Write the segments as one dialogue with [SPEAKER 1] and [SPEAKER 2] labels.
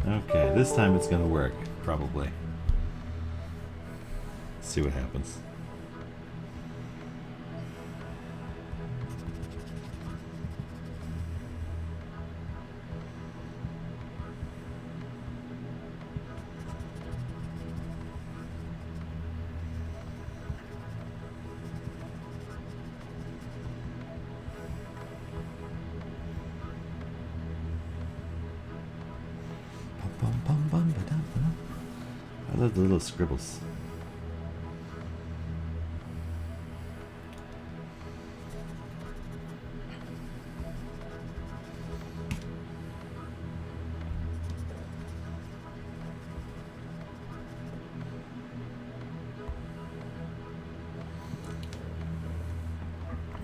[SPEAKER 1] Okay, this time it's gonna work, probably. Let's see what happens. I love the little scribbles.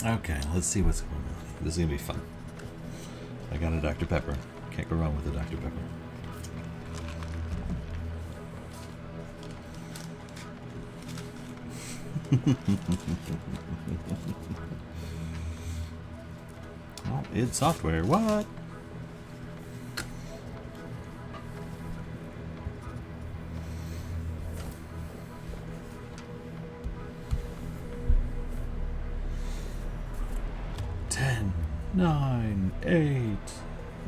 [SPEAKER 1] Okay, let's see what's going on. This is gonna be fun. I got a Dr. Pepper. Can't go wrong with a Dr. Pepper. Oh, it's software. What? Ten, 9, 8,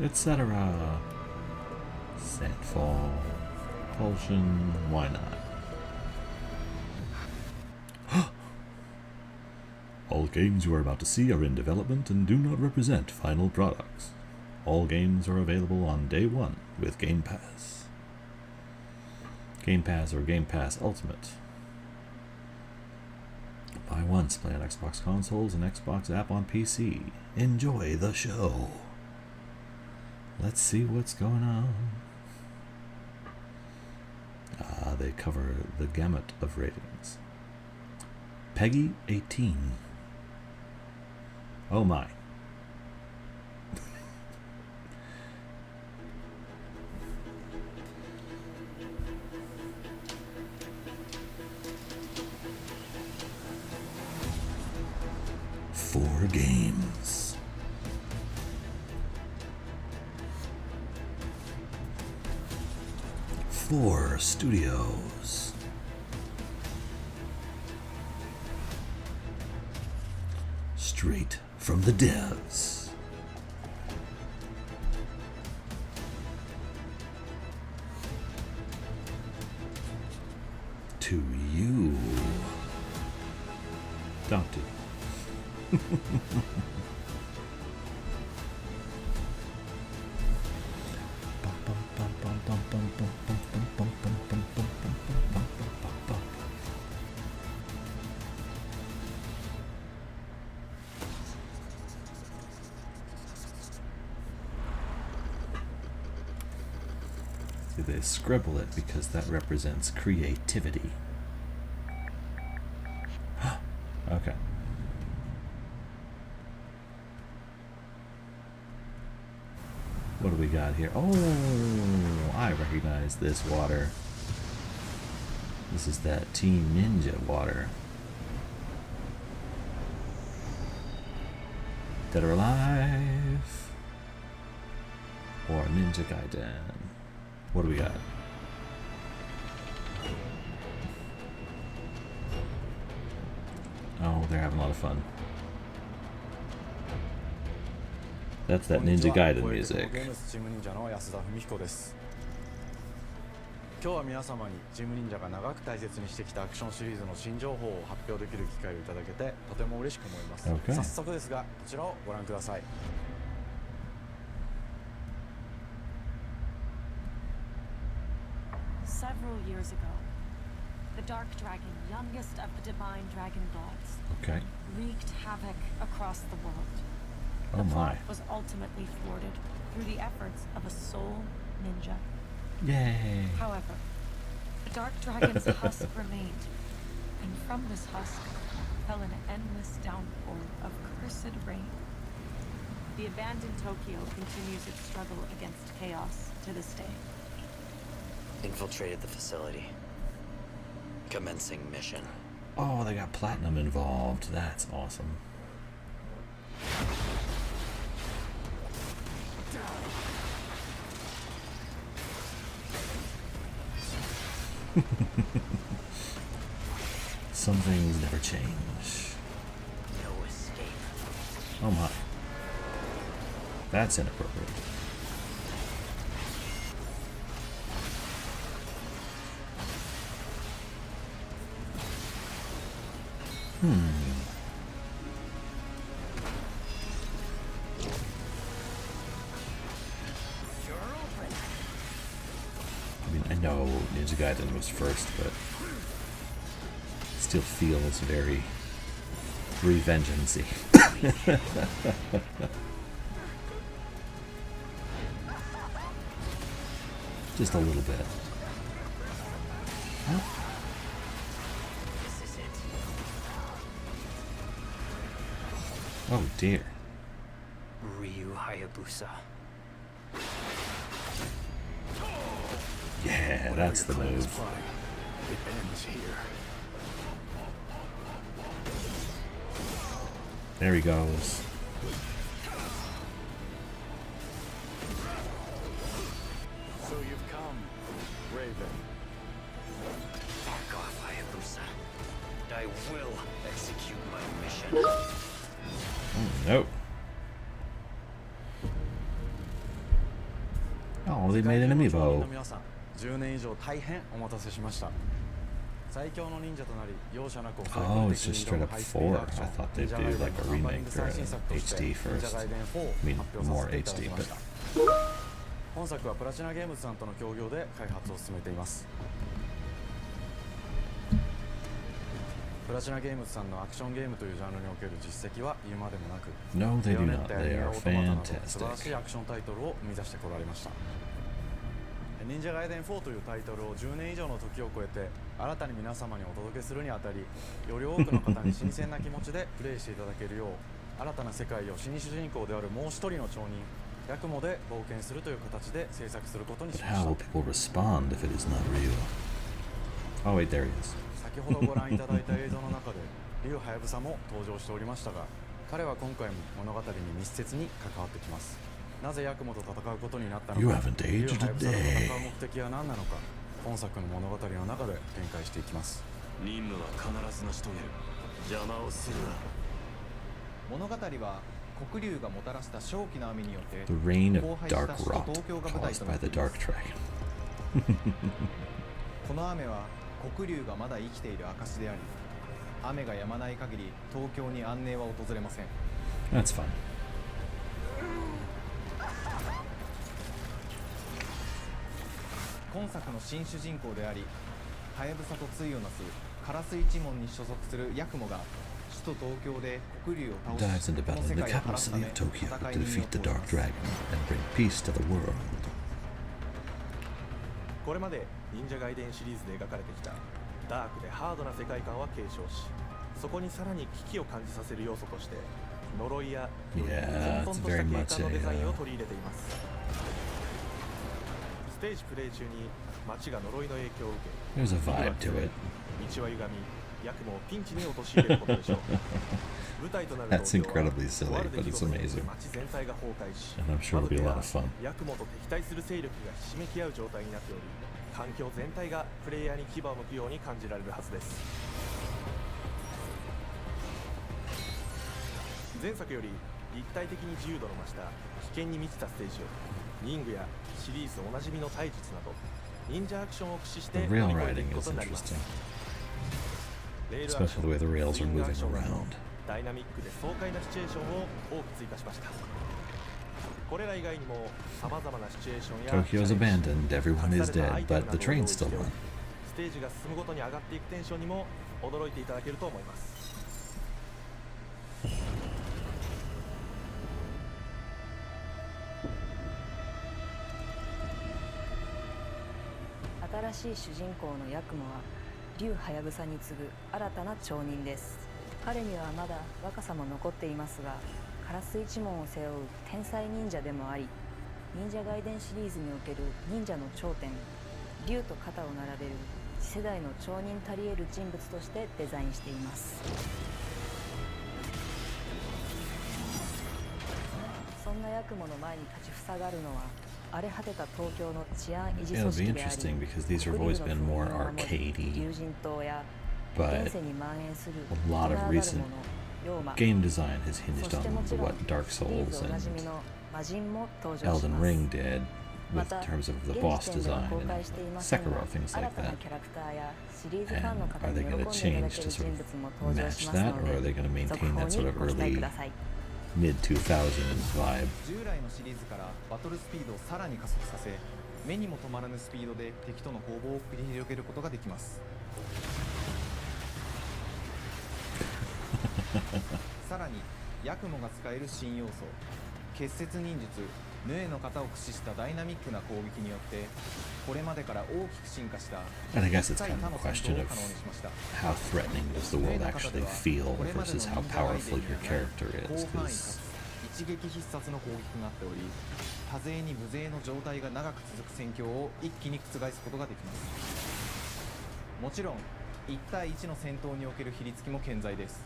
[SPEAKER 1] etc. Sandfall. Propulsion. Why not? All games you are about to see are in development and do not represent final products. All games are available on day one with Game Pass. Game Pass or Game Pass Ultimate. Buy once, play on Xbox consoles and Xbox app on PC. Enjoy the show. Let's see what's going on. They cover the gamut of ratings. Peggy 18. Oh my. Four games. Four studios. Straight from the devs. To you. Doctor. See, they scribble it because that represents creativity. Okay. What do we got here? Oh, I recognize this water. This is that Team Ninja water. Dead or Alive. Or Ninja Gaiden. What do we got? Oh, they're having a lot of fun. That's that Ninja Gaiden music.
[SPEAKER 2] 今日は皆様にチーム忍者が長く大切にしてきたアクションシリーズの新情報を発表できる機会をいただけてとても嬉しく思います。
[SPEAKER 1] Okay.
[SPEAKER 2] 早速ですがこちらをご覧ください。
[SPEAKER 3] Several years ago, the Dark Dragon, youngest of the divine dragon gods,
[SPEAKER 1] Okay.
[SPEAKER 3] wreaked havoc across the world.
[SPEAKER 1] Oh
[SPEAKER 3] The
[SPEAKER 1] my.
[SPEAKER 3] plot was ultimately thwarted through the efforts of a sole ninja.
[SPEAKER 1] Yay.
[SPEAKER 3] However, the Dark Dragon's husk remained, and from this husk fell an endless downpour of cursed rain. The abandoned Tokyo continues its struggle against chaos to this day.
[SPEAKER 4] Infiltrated the facility. Commencing mission.
[SPEAKER 1] Oh, they got platinum involved. That's awesome. Some things never change.
[SPEAKER 4] No escape.
[SPEAKER 1] Oh my. That's inappropriate. I mean, I know Ninja Gaiden was first, but it still feels very revengeance-y. Just a little bit. Huh?
[SPEAKER 4] This is it.
[SPEAKER 1] Oh dear.
[SPEAKER 4] Ryu Hayabusa.
[SPEAKER 1] Yeah, that's the move.
[SPEAKER 2] It ends here.
[SPEAKER 1] There he goes.
[SPEAKER 2] So you've come, Raven.
[SPEAKER 4] Fuck off, Hayabusa. I will execute my mission.
[SPEAKER 1] No. Oh, they made an amiibo.
[SPEAKER 2] 皆さん、10年以上大変お待たせしました。最強の忍者となり、容赦なく
[SPEAKER 1] Oh, it's just straight up 4. I thought they'd do like a remake or an HD first. I mean, more HD, but
[SPEAKER 2] 本作はプラチナゲームズさんとの協業で開発を進めています。プラチナゲームズさんのアクションゲームというジャンルにおける実績は言うまでもなく、
[SPEAKER 1] no, they do not. They are
[SPEAKER 2] 素晴らし
[SPEAKER 1] fantastic.
[SPEAKER 2] いアクションタイトルを生み出してこられました。忍者ガイデン4というタイトルを10年以上の時を超えて新たに皆様にお届けするにあたり、より多くの方に新鮮な気持ちでプレイしていただけるよう、新たな世界を新主人公であるもう一人の町人ヤクモで冒険するという形で制作することにし
[SPEAKER 1] But
[SPEAKER 2] まし
[SPEAKER 1] how
[SPEAKER 2] た。
[SPEAKER 1] will people respond if it is not real? Oh wait, there he is.
[SPEAKER 2] 先ほどご覧いただいた映像の中で竜はやぶさも登場しておりましたが、彼は今回も物語に密接に関わってきます。なぜヤクモと戦うことになったの
[SPEAKER 1] You
[SPEAKER 2] か、
[SPEAKER 1] haven't
[SPEAKER 2] 竜
[SPEAKER 1] aged
[SPEAKER 2] はやぶさと
[SPEAKER 1] a day.
[SPEAKER 2] 戦う目的は何なのか、本作の物語の中で展開していきます。
[SPEAKER 5] 任務は必ず成し遂げる。邪魔をするな。
[SPEAKER 6] 物語は黒竜がもたらした正気の雨によって
[SPEAKER 1] The reign of
[SPEAKER 6] 荒廃した
[SPEAKER 1] dark
[SPEAKER 6] 首都
[SPEAKER 1] rot
[SPEAKER 6] 東京が舞台
[SPEAKER 1] caused
[SPEAKER 6] とな
[SPEAKER 1] by
[SPEAKER 6] って
[SPEAKER 1] the
[SPEAKER 6] いま
[SPEAKER 1] dark
[SPEAKER 6] す。
[SPEAKER 1] dragon.
[SPEAKER 6] この雨は黒竜がまだ生きている証であり、雨が止まない限り東京に安寧は訪れません。
[SPEAKER 1] That's fine.
[SPEAKER 6] 今作の新主人公であり、はやぶさと対をなすカラス一門に所属するヤクモが首都東京で黒竜を倒
[SPEAKER 1] Dives
[SPEAKER 6] し、
[SPEAKER 1] into
[SPEAKER 6] こ
[SPEAKER 1] battle
[SPEAKER 6] の
[SPEAKER 1] in
[SPEAKER 6] 世
[SPEAKER 1] the
[SPEAKER 6] 界を
[SPEAKER 1] capital
[SPEAKER 6] 晴らす
[SPEAKER 1] city
[SPEAKER 6] ため
[SPEAKER 1] of Tokyo
[SPEAKER 6] 戦
[SPEAKER 1] to
[SPEAKER 6] いに
[SPEAKER 1] defeat
[SPEAKER 6] 身を
[SPEAKER 1] the
[SPEAKER 6] 投じま
[SPEAKER 1] dark
[SPEAKER 6] す。
[SPEAKER 1] dragon and bring peace to the world.
[SPEAKER 5] これまで忍者ガイデンシリーズで描かれてきたダークでハードな世界観は継承し、そこにさらに危機を感じさせる要素として呪いやより
[SPEAKER 1] Yeah,
[SPEAKER 5] 混
[SPEAKER 1] it's
[SPEAKER 5] 沌とした
[SPEAKER 1] very
[SPEAKER 5] 景
[SPEAKER 1] much
[SPEAKER 5] 観のデザインを
[SPEAKER 1] a
[SPEAKER 5] 取り入れています。ステージプレイ中に街が呪いの影響を受け、
[SPEAKER 1] there's a vibe to it.
[SPEAKER 5] 道は歪み、ヤクモをピンチに陥れることでしょう。舞台となる
[SPEAKER 1] That's
[SPEAKER 5] 東京は
[SPEAKER 1] incredibly silly,
[SPEAKER 5] とある
[SPEAKER 1] but
[SPEAKER 5] 出
[SPEAKER 1] it's
[SPEAKER 5] 来事によって
[SPEAKER 1] amazing.
[SPEAKER 5] 街全体が崩壊し、
[SPEAKER 1] And I'm sure it'll be a lot of fun.
[SPEAKER 5] ヤクモと敵対する勢力がひしめき合う状態になっており、環境全体がプレイヤーに牙を向くように感じられるはずです。前作より立体的に自由度の増した危険に満ちたステージを忍具やシリーズおなじみの体術など忍者アクションを駆使して
[SPEAKER 1] The
[SPEAKER 5] 乗
[SPEAKER 1] rail
[SPEAKER 5] り越えてい
[SPEAKER 1] riding
[SPEAKER 5] くこ
[SPEAKER 1] is
[SPEAKER 5] とになります。
[SPEAKER 1] interesting,
[SPEAKER 5] レールアクシ
[SPEAKER 1] especially
[SPEAKER 5] ョ
[SPEAKER 1] the way the
[SPEAKER 5] ン、
[SPEAKER 1] rails
[SPEAKER 5] ス
[SPEAKER 1] are
[SPEAKER 5] イングア
[SPEAKER 1] moving
[SPEAKER 5] クションなど
[SPEAKER 1] around.
[SPEAKER 5] ダイナミックで爽快なシチュエーションを多く追加しました。これら以外にも様々なシチュエーションや
[SPEAKER 1] Tokyo's abandoned, everyone is dead, but the trains still run.
[SPEAKER 5] ステージが進むごとに上がっていくテンションにも驚いていただけると思います。
[SPEAKER 7] 新しい主人公のヤクモは竜はやぶさに次ぐ新たな町人です。彼にはまだ若さも残っていますが、カラス一門を背負う天才忍者でもあり、忍者ガイデンシリーズにおける忍者の頂点、竜と肩を並べる次世代の町人たり得る人物としてデザインしています。そんなヤクモの前に立ちふさがるのは荒れ果てた東京の治安維持
[SPEAKER 1] It'll
[SPEAKER 7] 組
[SPEAKER 1] be
[SPEAKER 7] 織であり
[SPEAKER 1] interesting because these have
[SPEAKER 7] 国
[SPEAKER 1] always
[SPEAKER 7] 立
[SPEAKER 1] been
[SPEAKER 7] の
[SPEAKER 1] more
[SPEAKER 7] 風雲を守り
[SPEAKER 1] arcadey,
[SPEAKER 7] 竜神島や
[SPEAKER 1] but
[SPEAKER 7] 現世に蔓延する
[SPEAKER 1] a lot of
[SPEAKER 7] 大なる
[SPEAKER 1] recent
[SPEAKER 7] もの妖魔
[SPEAKER 1] game design has
[SPEAKER 7] そ
[SPEAKER 1] hinged
[SPEAKER 7] しても
[SPEAKER 1] on
[SPEAKER 7] ちろん
[SPEAKER 1] what Dark
[SPEAKER 7] シリー
[SPEAKER 1] Souls
[SPEAKER 7] ズおなじ
[SPEAKER 1] and
[SPEAKER 7] みの魔人も登場し
[SPEAKER 1] Elden
[SPEAKER 7] ます
[SPEAKER 1] Ring did
[SPEAKER 7] ま
[SPEAKER 1] with
[SPEAKER 7] た
[SPEAKER 1] terms of the
[SPEAKER 7] 現
[SPEAKER 1] boss
[SPEAKER 7] 時点では
[SPEAKER 1] design
[SPEAKER 7] 公
[SPEAKER 1] and
[SPEAKER 7] 開していませんが
[SPEAKER 1] Sekiro, things
[SPEAKER 7] 新
[SPEAKER 1] like
[SPEAKER 7] たな
[SPEAKER 1] that.
[SPEAKER 7] キャラクターやシリーズファン
[SPEAKER 1] And
[SPEAKER 7] の方
[SPEAKER 1] are
[SPEAKER 7] に
[SPEAKER 1] they
[SPEAKER 7] 喜ん
[SPEAKER 1] going
[SPEAKER 7] で
[SPEAKER 1] to
[SPEAKER 7] いただ
[SPEAKER 1] change
[SPEAKER 7] け
[SPEAKER 1] to
[SPEAKER 7] る
[SPEAKER 1] sort
[SPEAKER 7] 人
[SPEAKER 1] of
[SPEAKER 7] 物も登場
[SPEAKER 1] match
[SPEAKER 7] します
[SPEAKER 1] that,
[SPEAKER 7] の
[SPEAKER 1] or are
[SPEAKER 7] で
[SPEAKER 1] they going to
[SPEAKER 7] 続
[SPEAKER 1] maintain
[SPEAKER 7] 報
[SPEAKER 1] that
[SPEAKER 7] に
[SPEAKER 1] sort of
[SPEAKER 7] ご期待
[SPEAKER 1] early
[SPEAKER 7] ください
[SPEAKER 1] mid 2000s vibe?
[SPEAKER 6] 従来のシリーズからバトルスピードをさらに加速させ目にも止まらぬスピードで敵との攻防を繰り広げることができますさらにヤクモが使える新要素結節忍術ヌエの型を駆使したダイナミックな攻撃によってこれまでから大きく進化した
[SPEAKER 1] And I guess it's
[SPEAKER 6] 対
[SPEAKER 1] kind
[SPEAKER 6] 他
[SPEAKER 1] of
[SPEAKER 6] の
[SPEAKER 1] a
[SPEAKER 6] 戦
[SPEAKER 1] question
[SPEAKER 6] 闘を
[SPEAKER 1] of
[SPEAKER 6] 可能にしました
[SPEAKER 1] how threatening does the
[SPEAKER 6] ヌエ
[SPEAKER 1] world
[SPEAKER 6] の型
[SPEAKER 1] actually
[SPEAKER 6] では
[SPEAKER 1] feel
[SPEAKER 6] これまでの
[SPEAKER 1] versus how
[SPEAKER 6] 忍者ガイデ
[SPEAKER 1] powerful
[SPEAKER 6] ンに
[SPEAKER 1] your
[SPEAKER 6] はない
[SPEAKER 1] character
[SPEAKER 6] 広
[SPEAKER 1] is.
[SPEAKER 6] 範囲か
[SPEAKER 1] Because
[SPEAKER 6] つ一撃必殺の攻撃となっており多勢に無勢の状態が長く続く戦況を一気に覆すことができますもちろん1対1の戦闘における比率も健在です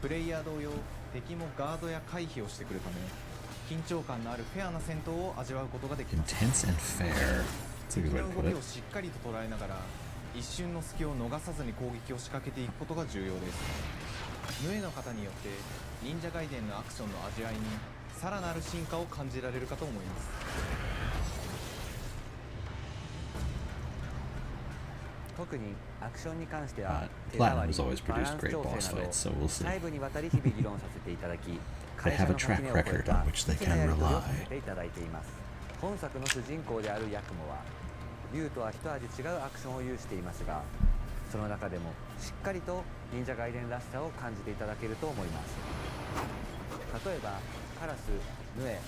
[SPEAKER 6] プレイヤー同様敵もガードや回避をしてくるため緊張感のあるフェアな戦闘を味わうことができます
[SPEAKER 1] intense and fair. That's a
[SPEAKER 6] 敵
[SPEAKER 1] good way
[SPEAKER 6] の
[SPEAKER 1] to
[SPEAKER 6] 動
[SPEAKER 1] put
[SPEAKER 6] き
[SPEAKER 1] it.
[SPEAKER 6] をしっかりと捉えながら一瞬の隙を逃さずに攻撃を仕掛けていくことが重要ですヌエの方によって忍者ガイデンのアクションの味わいにさらなる進化を感じられるかと思います
[SPEAKER 8] 特にアクションに関しては
[SPEAKER 1] Platinum has always produced great boss fights, so we'll see.
[SPEAKER 8] 細部にわたり日々議論させていただき
[SPEAKER 1] They have a track record on which they can
[SPEAKER 8] い
[SPEAKER 1] rely.
[SPEAKER 8] ていただいています本作の主人公であるヤクモは竜とは一味違うアクションを有していますがその中でもしっかりと忍者ガイデンらしさを感じていただけると思います例えばカラス、ヌエ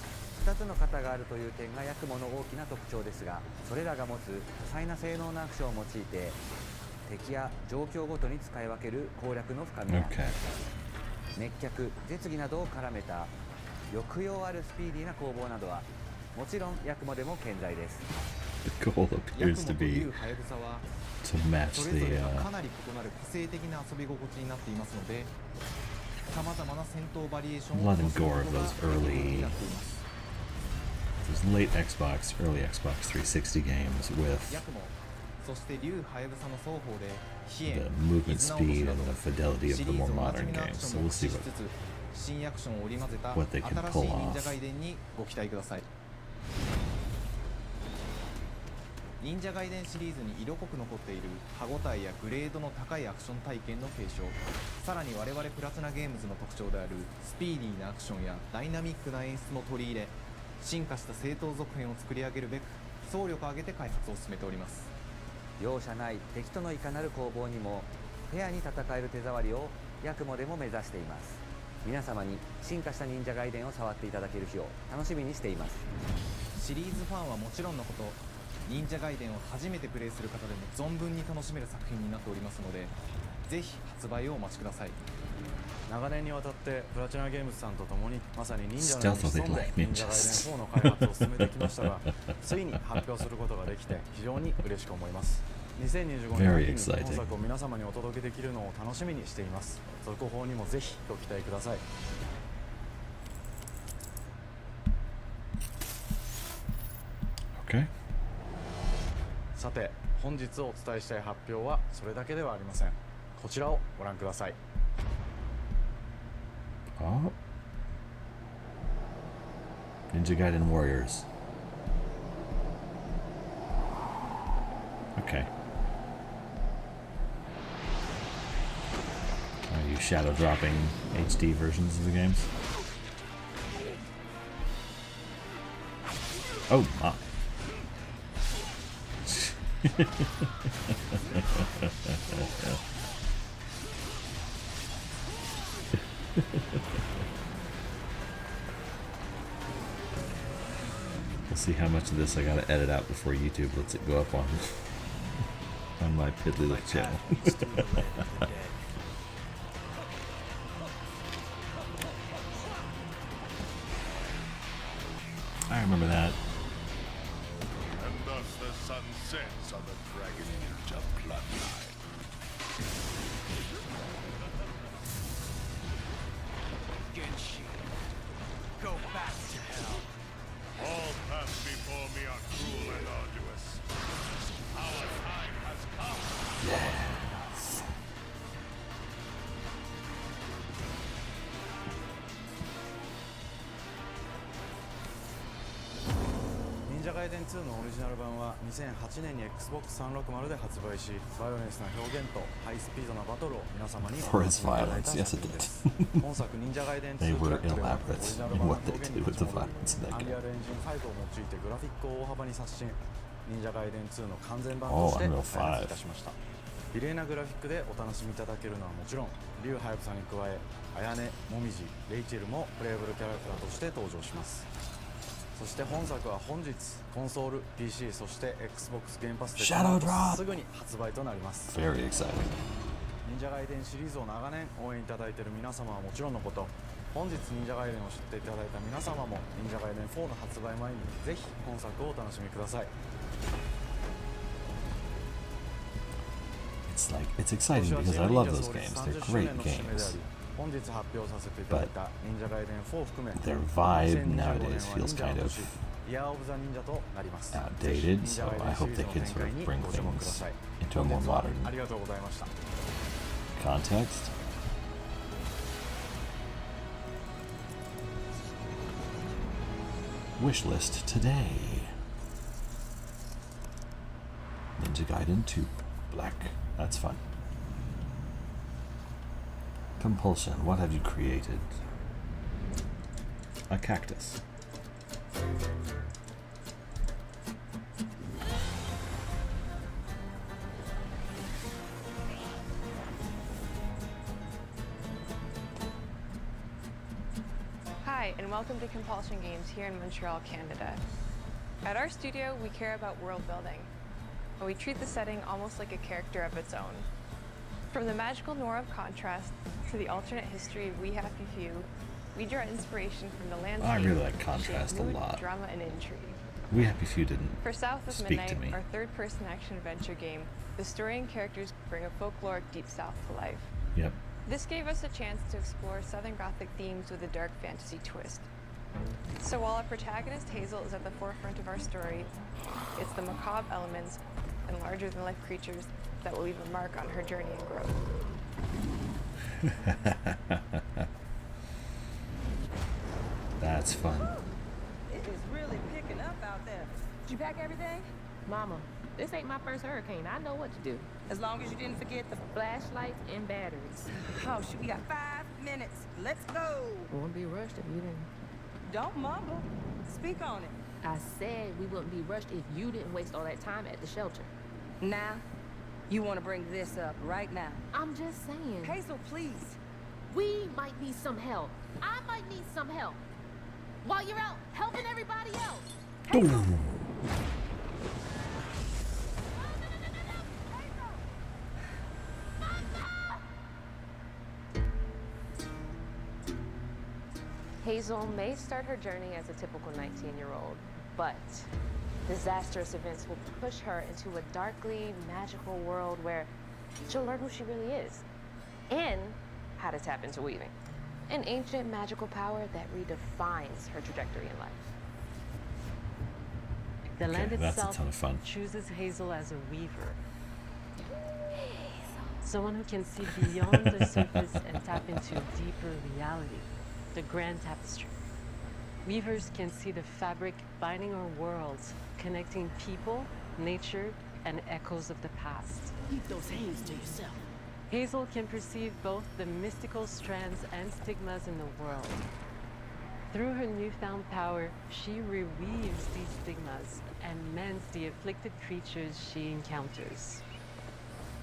[SPEAKER 8] 2つの型があるという点がヤクモの大きな特徴ですがそれらが持つ多彩な性能のアクションを用いて敵や状況ごとに使い分ける攻略の深みや
[SPEAKER 1] Okay.
[SPEAKER 8] 滅却、絶技などを絡めた抑揚あるスピーディーな攻防などはもちろんヤクモでも健在です
[SPEAKER 1] The goal
[SPEAKER 6] ヤク
[SPEAKER 1] appears
[SPEAKER 6] モ
[SPEAKER 1] to
[SPEAKER 6] と
[SPEAKER 1] be
[SPEAKER 6] 竜ハヤブサは
[SPEAKER 1] to match
[SPEAKER 6] それぞ
[SPEAKER 1] the
[SPEAKER 6] れがかなり異なる個性的な遊び心地になっていますのでさまざまな戦闘バリエーションを
[SPEAKER 1] blood and
[SPEAKER 6] 楽しむ
[SPEAKER 1] gore
[SPEAKER 6] こ
[SPEAKER 1] of
[SPEAKER 6] とが
[SPEAKER 1] those
[SPEAKER 6] できるように
[SPEAKER 1] early,
[SPEAKER 6] なっています
[SPEAKER 1] those late Xbox, early Xbox 360 games with
[SPEAKER 6] ヤクモそして竜ハヤブサの双方で飛
[SPEAKER 1] the
[SPEAKER 6] 燕
[SPEAKER 1] movement
[SPEAKER 6] 絆落とし
[SPEAKER 1] speed
[SPEAKER 6] な
[SPEAKER 1] and
[SPEAKER 6] ど
[SPEAKER 1] the fidelity
[SPEAKER 6] シ
[SPEAKER 1] of
[SPEAKER 6] リ
[SPEAKER 1] the
[SPEAKER 6] ー
[SPEAKER 1] more
[SPEAKER 6] ズおなじ
[SPEAKER 1] modern
[SPEAKER 6] みのアク
[SPEAKER 1] games.
[SPEAKER 6] シ
[SPEAKER 1] So
[SPEAKER 6] ョンも
[SPEAKER 1] we'll
[SPEAKER 6] 駆
[SPEAKER 1] see
[SPEAKER 6] 使し
[SPEAKER 1] what
[SPEAKER 6] つつ新アクションを織り交ぜた
[SPEAKER 1] what they can
[SPEAKER 6] 新
[SPEAKER 1] pull
[SPEAKER 6] しい忍
[SPEAKER 1] off.
[SPEAKER 6] 者ガイデンにご期待ください忍者ガイデンシリーズに色濃く残っている歯ごたえやグレードの高いアクション体験の継承さらに我々プラチナゲームズの特徴であるスピーディーなアクションやダイナミックな演出も取り入れ進化した正当続編を作り上げるべく総力を挙げて開発を進めております
[SPEAKER 8] 容赦ない敵とのいかなる攻防にもフェアに戦える手触りをヤクモでも目指しています皆様に進化した忍者ガイデンを触っていただける日を楽しみにしています
[SPEAKER 6] シリーズファンはもちろんのこと忍者ガイデンを初めてプレイする方でも存分に楽しめる作品になっておりますのでぜひ発売をお待ちください
[SPEAKER 2] 長年にわたってプラチナゲームズさんと共にまさに忍者のように
[SPEAKER 1] Stealthily
[SPEAKER 2] 潜んで
[SPEAKER 1] like
[SPEAKER 2] 忍者ガイデン
[SPEAKER 1] ninjas.
[SPEAKER 2] 4の開発を進めてきましたがついに発表することができて非常に嬉しく思います2025年
[SPEAKER 1] Very
[SPEAKER 2] 秋に
[SPEAKER 1] exciting.
[SPEAKER 2] 本作を皆様にお届けできるのを楽しみにしています続報にもぜひご期待ください
[SPEAKER 1] Okay.
[SPEAKER 2] さて本日お伝えしたい発表はそれだけではありませんこちらをご覧ください
[SPEAKER 1] Oh. Ninja Gaiden Warriors. Okay. Are you shadow dropping HD versions of the games? Oh my. We'll see how much of this I gotta edit out before YouTube lets it go up on on my piddly little channel. I remember that.
[SPEAKER 9] And thus the sun sets on the Dragon Ninja bloodline.
[SPEAKER 4] Genshin, go back to hell.
[SPEAKER 9] All paths before
[SPEAKER 2] 忍者ガイデン2のオリジナル版は2008年に Xbox360 で発売し、バイオレンスな表現とハイスピードなバトルを皆様にお
[SPEAKER 1] For
[SPEAKER 2] 楽
[SPEAKER 1] its
[SPEAKER 2] しみいただいた
[SPEAKER 1] violence,
[SPEAKER 2] 作
[SPEAKER 1] yes
[SPEAKER 2] 品
[SPEAKER 1] it
[SPEAKER 2] で
[SPEAKER 1] did.
[SPEAKER 2] す。本作忍者ガイデン
[SPEAKER 1] They
[SPEAKER 2] 2
[SPEAKER 1] were
[SPEAKER 2] トラックでは
[SPEAKER 1] elaborate
[SPEAKER 2] オリジナル
[SPEAKER 1] in
[SPEAKER 2] 版の
[SPEAKER 1] what they
[SPEAKER 2] 表現
[SPEAKER 1] did
[SPEAKER 2] に
[SPEAKER 1] with the
[SPEAKER 2] 立ち戻り、
[SPEAKER 1] violence in that
[SPEAKER 2] アンリ
[SPEAKER 1] game.
[SPEAKER 2] アルエンジン5を用いてグラフィックを大幅に刷新、忍者ガイデン2の完全版と
[SPEAKER 1] Oh,
[SPEAKER 2] して
[SPEAKER 1] Unreal
[SPEAKER 2] 開発いた
[SPEAKER 1] 5.
[SPEAKER 2] しました。綺麗なグラフィックでお楽しみいただけるのはもちろん、リュウハヤブサに加え、アヤネ、モミジ、レイチェルもプレイブルキャラクターとして登場します。そして本作は本日コンソール、PC、そして Xbox ゲームパスで
[SPEAKER 1] Shadow Drop
[SPEAKER 2] すぐに発売となります。
[SPEAKER 1] Very exciting.
[SPEAKER 2] 忍者ガイデンシリーズを長年応援いただいている皆様はもちろんのこと、本日忍者ガイデンを知っていただいた皆様も忍者ガイデン4の発売前にぜひ本作をお楽しみください。
[SPEAKER 1] It's exciting because I love those games. They're great games.
[SPEAKER 2] 本日発表させていただいた忍者ガイデン4を含め
[SPEAKER 1] Their vibe nowadays feels kind of
[SPEAKER 2] イヤーオブザ忍者となります。
[SPEAKER 1] outdated, so I hope they can sort of bring things into a more modern
[SPEAKER 2] ありがとうございました。
[SPEAKER 1] context. Wishlist today. Ninja Gaiden 2 Black. That's fun. Compulsion. What have you created? A cactus.
[SPEAKER 10] Hi, and welcome to Compulsion Games here in Montreal, Canada. At our studio, we care about world building, and we treat the setting almost like a character of its own. From the magical noir of contrast to the alternate history of We Happy Few, we draw inspiration from the landscape.
[SPEAKER 1] I really like
[SPEAKER 10] to shape
[SPEAKER 1] contrast a
[SPEAKER 10] mood,
[SPEAKER 1] lot.
[SPEAKER 10] drama, and intrigue.
[SPEAKER 1] We Happy Few didn't
[SPEAKER 10] For South of
[SPEAKER 1] speak
[SPEAKER 10] Midnight,
[SPEAKER 1] to me.
[SPEAKER 10] our third-person action-adventure game, the story and characters bring a folkloric Deep South to life.
[SPEAKER 1] Yep.
[SPEAKER 10] This gave us a chance to explore Southern Gothic themes with a dark fantasy twist. So while our protagonist Hazel is at the forefront of our story, it's the macabre elements and larger-than-life creatures that will leave a mark on her journey and growth.
[SPEAKER 1] That's fun.
[SPEAKER 11] It is really picking up out there. Did you pack everything?
[SPEAKER 12] Mama, this ain't my first hurricane. I know what to do.
[SPEAKER 11] As long as you didn't forget the
[SPEAKER 12] Flashlights and batteries.
[SPEAKER 11] Oh, shoot, we got 5 minutes. Let's go.
[SPEAKER 12] Won't be rushed if you didn't.
[SPEAKER 11] Don't mumble. Speak on it.
[SPEAKER 12] I said we wouldn't be rushed if you didn't waste all that time at the shelter.
[SPEAKER 11] Now, you want to bring this up right now.
[SPEAKER 12] I'm just saying.
[SPEAKER 11] Hazel, please.
[SPEAKER 12] We might need some help. I might need some help. While you're out helping everybody else.
[SPEAKER 11] Hazel.
[SPEAKER 12] Hazel may start her journey as a typical 19-year-old, but disastrous events will push her into a darkly magical world where she'll learn who she really is and how to tap into weaving, an ancient magical power that redefines her trajectory in life.
[SPEAKER 13] The land
[SPEAKER 1] that's a
[SPEAKER 13] itself
[SPEAKER 1] ton of fun.
[SPEAKER 13] chooses Hazel as a weaver. Someone who can see beyond the surface and tap into deeper reality, the grand tapestry. Weavers can see the fabric binding our worlds, connecting people, nature, and echoes of the past.
[SPEAKER 11] Keep those hands to yourself.
[SPEAKER 13] Hazel can perceive both the mystical strands and stigmas in the world. Through her newfound power, she reweaves these stigmas and mends the afflicted creatures she encounters.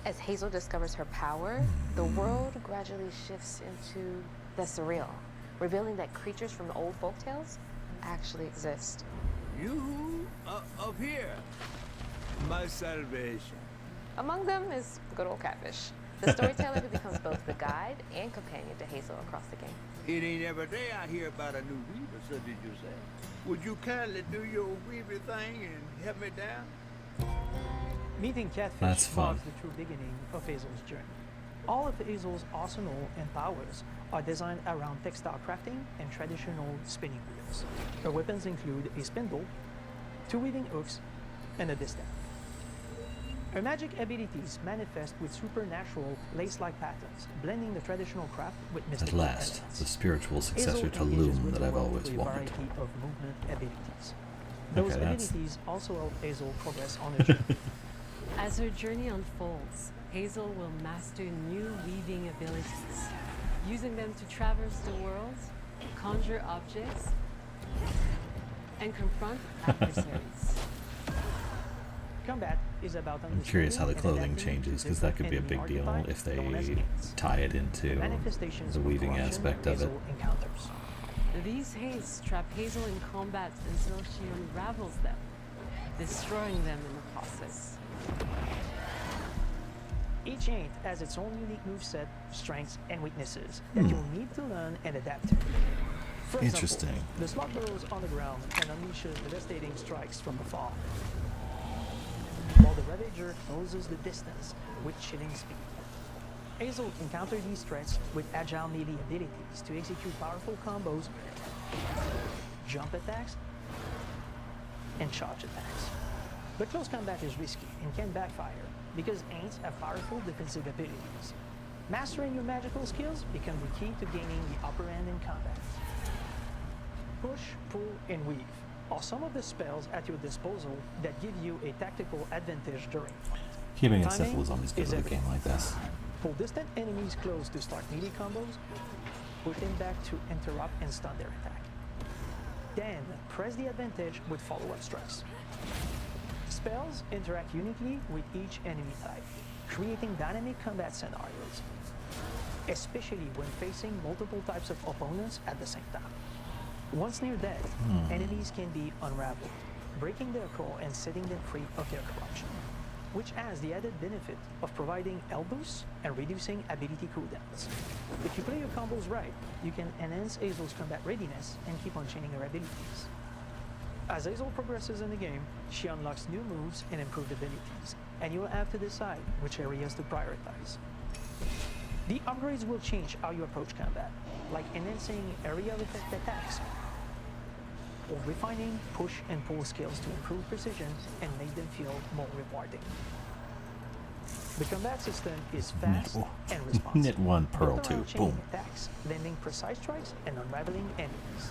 [SPEAKER 12] As Hazel discovers her power, the world gradually shifts into the surreal, revealing that creatures from the old folktales actually exist.
[SPEAKER 14] You up here, my salvation.
[SPEAKER 12] Among them is good old Catfish, the storyteller who becomes both the guide and companion to Hazel across the game.
[SPEAKER 14] It ain't every day I hear about a new weaver, so did you say? Would you kindly do your weaver thing and help me down?
[SPEAKER 15] Meeting Catfish
[SPEAKER 1] That's fun.
[SPEAKER 15] marks the true beginning of Hazel's journey. All of Hazel's arsenal and powers are designed around textile crafting and traditional spinning wheels. Her weapons include a spindle, 2 weaving hooks, and a distaff. Her magic abilities manifest with supernatural lace-like patterns, blending the traditional craft with mystical
[SPEAKER 1] At last,
[SPEAKER 15] elements.
[SPEAKER 1] the spiritual successor
[SPEAKER 15] Hazel
[SPEAKER 1] to
[SPEAKER 15] engages
[SPEAKER 1] Loom
[SPEAKER 15] with
[SPEAKER 1] that
[SPEAKER 15] the
[SPEAKER 1] I've
[SPEAKER 15] world
[SPEAKER 1] always
[SPEAKER 15] through a
[SPEAKER 1] wanted.
[SPEAKER 15] variety of movement abilities. Those
[SPEAKER 1] Okay, that's-
[SPEAKER 15] abilities also help Hazel progress on her journey.
[SPEAKER 13] As her journey unfolds, Hazel will master new weaving abilities, using them to traverse the world, conjure objects, and confront adversaries.
[SPEAKER 15] Combat is about
[SPEAKER 1] I'm curious how the
[SPEAKER 15] understanding and
[SPEAKER 1] clothing
[SPEAKER 15] adapting
[SPEAKER 1] changes,
[SPEAKER 15] to
[SPEAKER 1] because that could
[SPEAKER 15] different
[SPEAKER 1] be a big
[SPEAKER 15] enemy
[SPEAKER 1] deal
[SPEAKER 15] archetypes
[SPEAKER 1] if they
[SPEAKER 15] known as gates.
[SPEAKER 1] tie it into
[SPEAKER 15] Manifestations
[SPEAKER 1] the
[SPEAKER 15] of
[SPEAKER 1] weaving
[SPEAKER 15] corruption
[SPEAKER 1] aspect of it.
[SPEAKER 15] Hazel encounters.
[SPEAKER 13] These hates trap Hazel in combat until she unravels them, destroying them in the process.
[SPEAKER 15] Each Ain't has its own unique moveset, strengths, and weaknesses that you'll need to learn and adapt to. For
[SPEAKER 1] Interesting.
[SPEAKER 15] example, the slug burrows on the ground and unleashes devastating strikes from afar, while the Ravager closes the distance with chilling speed. Hazel can counter these threats with agile melee abilities to execute powerful combos, jump attacks, and charge attacks. But close combat is risky and can backfire because Aints have powerful defensive abilities. Mastering your magical skills become the key to gaining the upper hand in combat. Push, pull, and weave are some of the spells at your disposal that give you a tactical advantage during fight.
[SPEAKER 1] Keeping it
[SPEAKER 15] Timing
[SPEAKER 1] simple is always good
[SPEAKER 15] is
[SPEAKER 1] with a
[SPEAKER 15] everything.
[SPEAKER 1] game like this.
[SPEAKER 15] Pull distant enemies close to start melee combos, push them back to interrupt and stun their attack. Then, press the advantage with follow-up strikes. Spells interact uniquely with each enemy type, creating dynamic combat scenarios, especially when facing multiple types of opponents at the same time. Once near death, enemies can be unraveled, breaking their core and setting them free of their corruption, which has the added benefit of providing health boosts and reducing ability cooldowns. If you play your combos right, you can enhance Hazel's combat readiness and keep on chaining her abilities. As Hazel progresses in the game, she unlocks new moves and improved abilities, and you'll have to decide which areas to prioritize. The upgrades will change how you approach combat, like enhancing area of effect attacks, or refining push and pull skills to improve precision and make them feel more rewarding. The combat system is fast and responsive.
[SPEAKER 1] Knit one, pearl
[SPEAKER 15] built around
[SPEAKER 1] two,
[SPEAKER 15] chaining
[SPEAKER 1] boom.
[SPEAKER 15] attacks, landing precise strikes, and unraveling enemies.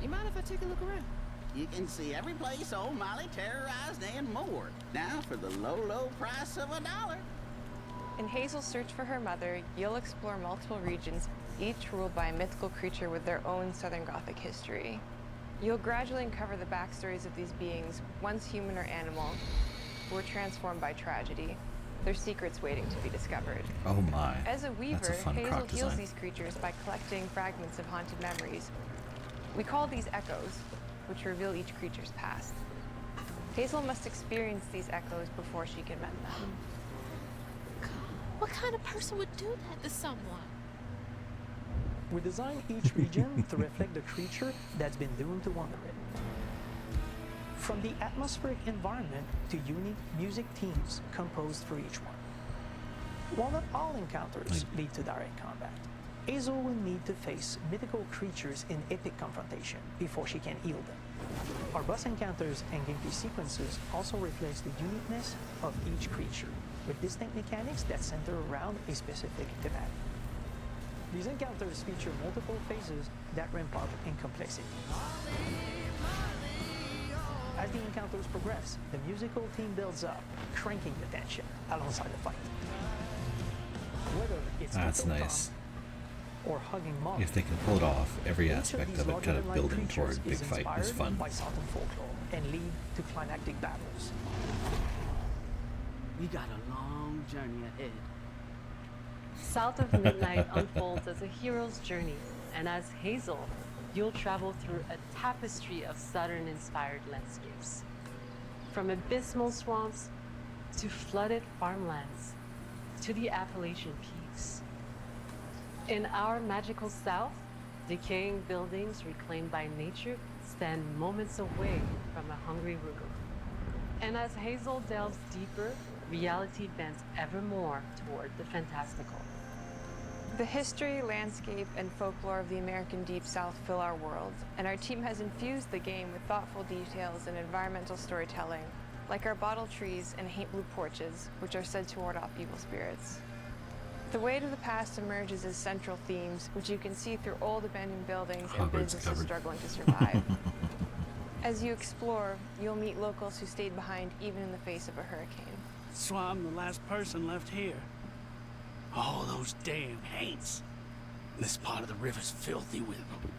[SPEAKER 11] You mind if I take a look around?
[SPEAKER 16] You can see every place old Molly terrorized and more. Now for the low, low price of $1.
[SPEAKER 10] In Hazel's search for her mother, you'll explore multiple regions, each ruled by a mythical creature with their own Southern Gothic history. You'll gradually uncover the backstories of these beings, once human or animal, who were transformed by tragedy, their secrets waiting to be discovered.
[SPEAKER 1] Oh my.
[SPEAKER 10] As a
[SPEAKER 1] That's
[SPEAKER 10] weaver,
[SPEAKER 1] a fun
[SPEAKER 10] Hazel
[SPEAKER 1] croc
[SPEAKER 10] heals
[SPEAKER 1] design.
[SPEAKER 10] these creatures by collecting fragments of haunted memories. We call these echoes, which reveal each creature's past. Hazel must experience these echoes before she can mend them.
[SPEAKER 17] What kind of person would do that to someone?
[SPEAKER 15] We design each region to reflect the creature that's been doomed to wander it. From the atmospheric environment to unique music themes composed for each one. While not all encounters lead to direct combat, Hazel will need to face mythical creatures in epic confrontation before she can heal them. Our boss encounters and gameplay sequences also reflects the uniqueness of each creature, with distinct mechanics that center around a specific thematic. These encounters feature multiple phases that ramp up in complexity. As the encounters progress, the musical theme builds up, cranking the tension alongside the fight. Whether it's
[SPEAKER 1] That's
[SPEAKER 15] Little
[SPEAKER 1] nice.
[SPEAKER 15] Tom or hugging Molly,
[SPEAKER 1] If they can pull it off, every
[SPEAKER 15] each
[SPEAKER 1] aspect
[SPEAKER 15] these
[SPEAKER 1] of it kind of
[SPEAKER 15] larger-than-life
[SPEAKER 1] building
[SPEAKER 15] creatures
[SPEAKER 1] toward big fight is
[SPEAKER 15] inspired
[SPEAKER 1] fun.
[SPEAKER 15] by Southern folklore and lead to climactic battles.
[SPEAKER 11] We got a long journey ahead.
[SPEAKER 13] South of Midnight unfolds as a hero's journey, and as Hazel, you'll travel through a tapestry of Southern-inspired landscapes. From abysmal swamps to flooded farmlands to the Appalachian peaks. In our magical South, decaying buildings reclaimed by nature stand moments away from a hungry Rugal. And as Hazel delves deeper, reality bends ever more toward the fantastical.
[SPEAKER 10] The history, landscape, and folklore of the American Deep South fill our world, and our team has infused the game with thoughtful details and environmental storytelling, like our bottle trees and haint blue porches, which are said to ward off evil spirits. The weight of the past emerges as central themes, which you can see through old abandoned buildings and businesses struggling to survive. As you explore, you'll meet locals who stayed behind even in the face of a hurricane.
[SPEAKER 18] That's why I'm the last person left here. All those damn haints. This part of the river's filthy with them.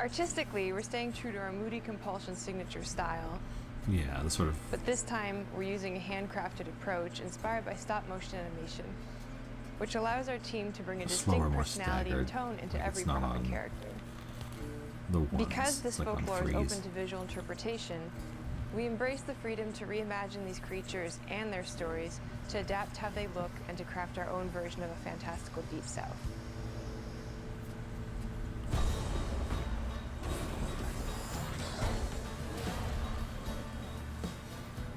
[SPEAKER 10] Artistically, we're staying true to our moody compulsion signature style.
[SPEAKER 1] Yeah, the sort of...
[SPEAKER 10] But this time, we're using a handcrafted approach inspired by stop-motion animation, which allows our team to bring a distinct personality and tone into every prominent character. Because this folklore is open to visual interpretation, we embrace the freedom to reimagine these creatures and their stories, to adapt how they look, and to craft our own version of a fantastical Deep South.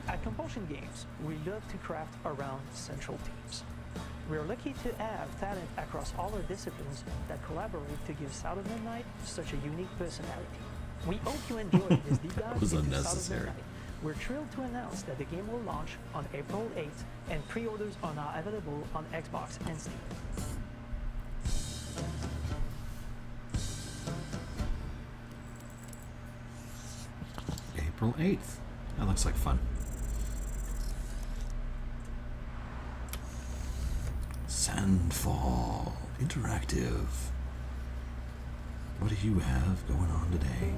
[SPEAKER 15] At Compulsion Games, we love to craft around central themes. We are lucky to have talent across all our disciplines that collaborate to give South of Midnight such a unique personality. We hope you enjoyed this deep dive into South of Midnight. We're thrilled to announce that the game will launch on April 8th, and pre-orders are now available on Xbox and Steam.
[SPEAKER 1] April 8th. That looks like fun. Sandfall Interactive. What do you have going on today?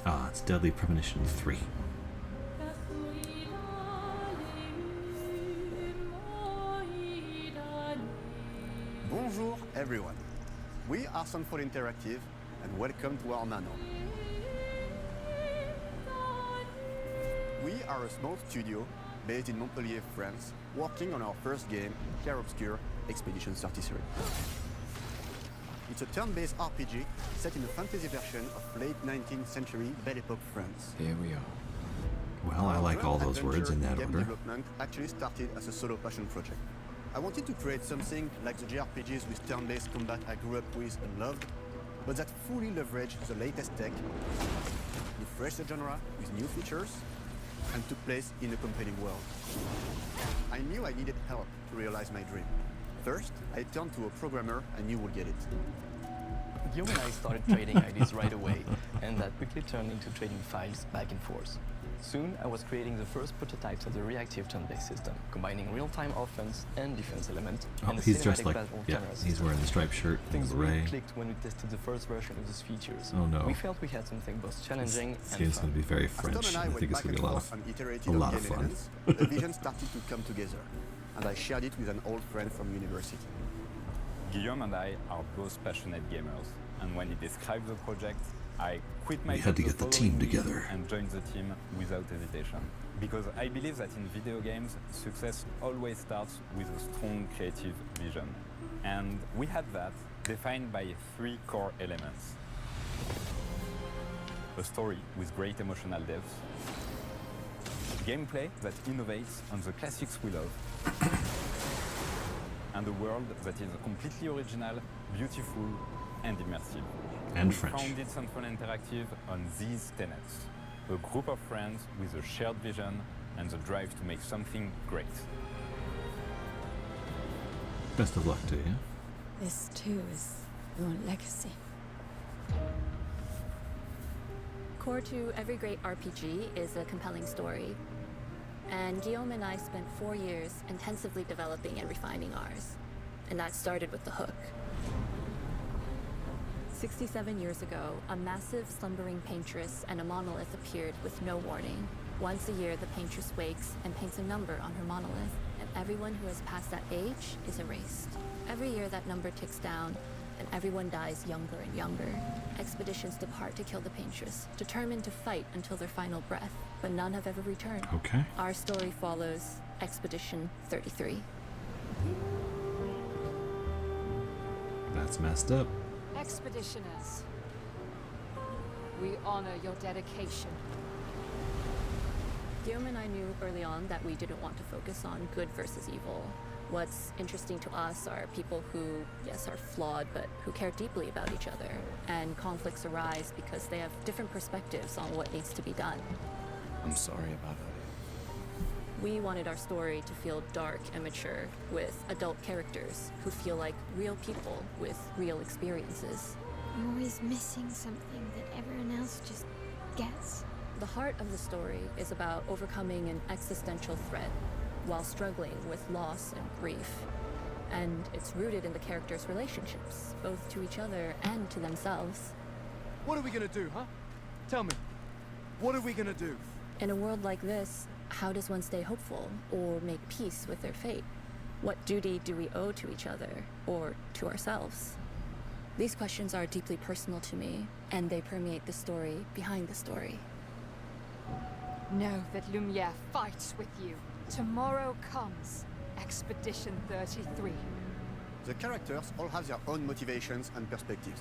[SPEAKER 1] Ah, it's Deadly Premonition 3.
[SPEAKER 2] Bonjour everyone. We are Sandfall Interactive and welcome to our manor. We are a small studio based in Montpellier, France, working on our first game, Clair Obscur Expedition 33. It's a turn-based RPG set in a fantasy version of late 19th century Belle Epoque France.
[SPEAKER 6] Here we are.
[SPEAKER 1] Well, I like all those words in that
[SPEAKER 2] game
[SPEAKER 1] order.
[SPEAKER 2] Development actually started as a solo passion project. I wanted to create something like the JRPGs with turn-based combat I grew up with and loved, but that fully leveraged the latest tech, refreshed the genre with new features, and took place in a compelling world. I knew I needed help to realize my dream. First, I turned to a programmer I knew would get it.
[SPEAKER 19] Guillaume and I started trading ideas right away, and that quickly turned into trading files back and forth. Soon, I was creating the first prototypes of the reactive turn-based system, combining real-time offense and defense elements, and a
[SPEAKER 1] he's dressed
[SPEAKER 19] cinematic
[SPEAKER 1] like,
[SPEAKER 19] battle
[SPEAKER 1] yeah,
[SPEAKER 19] camera
[SPEAKER 1] he's
[SPEAKER 19] system.
[SPEAKER 1] wearing the striped shirt and
[SPEAKER 19] Things
[SPEAKER 1] the
[SPEAKER 19] really
[SPEAKER 1] beret.
[SPEAKER 19] clicked when we tested the first version of these features.
[SPEAKER 1] Oh no.
[SPEAKER 19] We felt we had something both challenging
[SPEAKER 1] This
[SPEAKER 19] and
[SPEAKER 1] game's
[SPEAKER 19] fun.
[SPEAKER 1] going to be very French. I think it's going to be a lot of fun.
[SPEAKER 2] Elements, the vision started to come together, and I shared it with an old friend from university.
[SPEAKER 20] Guillaume and I are both passionate gamers, and when he described the project, I quit my
[SPEAKER 1] We had to
[SPEAKER 20] job
[SPEAKER 1] get the
[SPEAKER 20] the
[SPEAKER 1] team
[SPEAKER 20] following week
[SPEAKER 1] together.
[SPEAKER 20] and joined the team without hesitation. Because I believe that in video games, success always starts with a strong creative vision. And we had that, defined by 3 core elements. A story with great emotional depth, gameplay that innovates on the classics we love, and a world that is completely original, beautiful, and immersive.
[SPEAKER 1] And
[SPEAKER 20] we
[SPEAKER 1] French.
[SPEAKER 20] founded Sandfall Interactive on these tenets. A group of friends with a shared vision and the drive to make something great.
[SPEAKER 1] Best of luck to you.
[SPEAKER 21] This too is your legacy. Core to every great RPG is a compelling story. And Guillaume and I spent 4 years intensively developing and refining ours. And that started with the hook. 67 years ago, a massive slumbering paintress and a monolith appeared with no warning. Once a year, the paintress wakes and paints a number on her monolith, and everyone who has passed that age is erased. Every year, that number ticks down, and everyone dies younger and younger. Expeditions depart to kill the paintress, determined to fight until their final breath, but none have ever returned.
[SPEAKER 1] Okay.
[SPEAKER 21] Our story follows Expedition 33.
[SPEAKER 1] That's messed up.
[SPEAKER 22] Expeditioners, we honor your dedication.
[SPEAKER 21] Guillaume and I knew early on that we didn't want to focus on good versus evil, What's interesting to us are people who, yes, are flawed, but who care deeply about each other. And conflicts arise because they have different perspectives on what needs to be done.
[SPEAKER 3] I'm sorry about that.
[SPEAKER 21] We wanted our story to feel dark and mature, with adult characters who feel like real people with real experiences.
[SPEAKER 17] I'm always missing something that everyone else just gets.
[SPEAKER 21] The heart of the story is about overcoming an existential threat while struggling with loss and grief. And it's rooted in the characters' relationships, both to each other and to themselves.
[SPEAKER 5] What are we gonna do, huh? Tell me. What are we gonna do?
[SPEAKER 21] In a world like this, how does one stay hopeful or make peace with their fate? What duty do we owe to each other or to ourselves? These questions are deeply personal to me, and they permeate the story behind the story.
[SPEAKER 22] Know that Lumiere fights with you. Tomorrow comes Expedition 33.
[SPEAKER 23] The characters all have their own motivations and perspectives.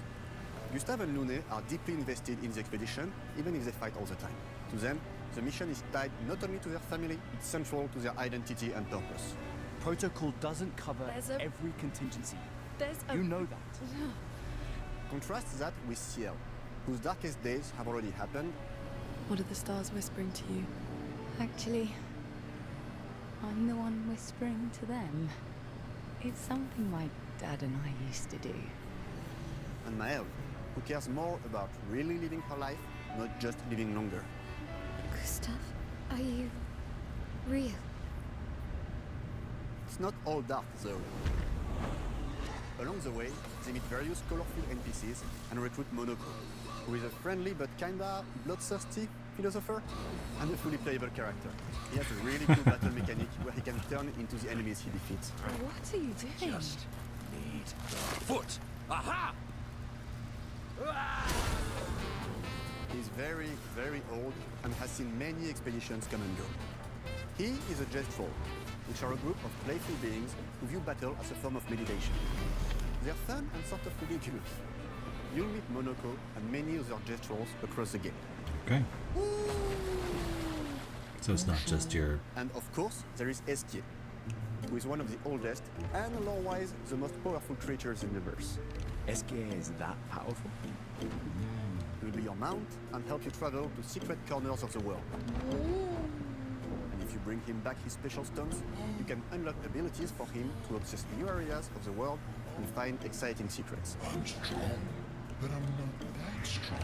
[SPEAKER 23] Gustave and Lune are deeply invested in the expedition, even if they fight all the time. To them, the mission is tied not only to their family, it's central to their identity and purpose.
[SPEAKER 5] Protocol doesn't cover every contingency. You know that.
[SPEAKER 23] Contrast that with Ciel, whose darkest days have already happened.
[SPEAKER 24] What are the stars whispering to you?
[SPEAKER 25] Actually, I'm the one whispering to them. It's something my dad and I used to do.
[SPEAKER 23] And Maëlle, who cares more about really living her life, not just living longer.
[SPEAKER 17] Gustav, are you real?
[SPEAKER 23] It's not all dark, though. Along the way, they meet various colorful NPCs and recruit Monoko, who is a friendly but kinda bloodthirsty philosopher and a fully playable character. He has a really cool battle mechanic where he can turn into the enemies he defeats.
[SPEAKER 25] What are you doing?
[SPEAKER 3] Just need the foot. Aha!
[SPEAKER 23] He's very, very old and has seen many expeditions come and go. He is a jest troll, which are a group of playful beings who view battle as a form of meditation. They're fun and sort of ridiculous. You'll meet Monoko and many other jest trolls across the game.
[SPEAKER 1] Okay. So it's not just your...
[SPEAKER 23] And of course, there is Esquier, who is one of the oldest and lore-wise the most powerful creatures in the verse.
[SPEAKER 3] Esquier is that powerful?
[SPEAKER 23] He will be your mount and help you travel to secret corners of the world. And if you bring him back his special stones, you can unlock abilities for him to access new areas of the world and find exciting secrets.
[SPEAKER 9] I'm strong, but I'm not that strong.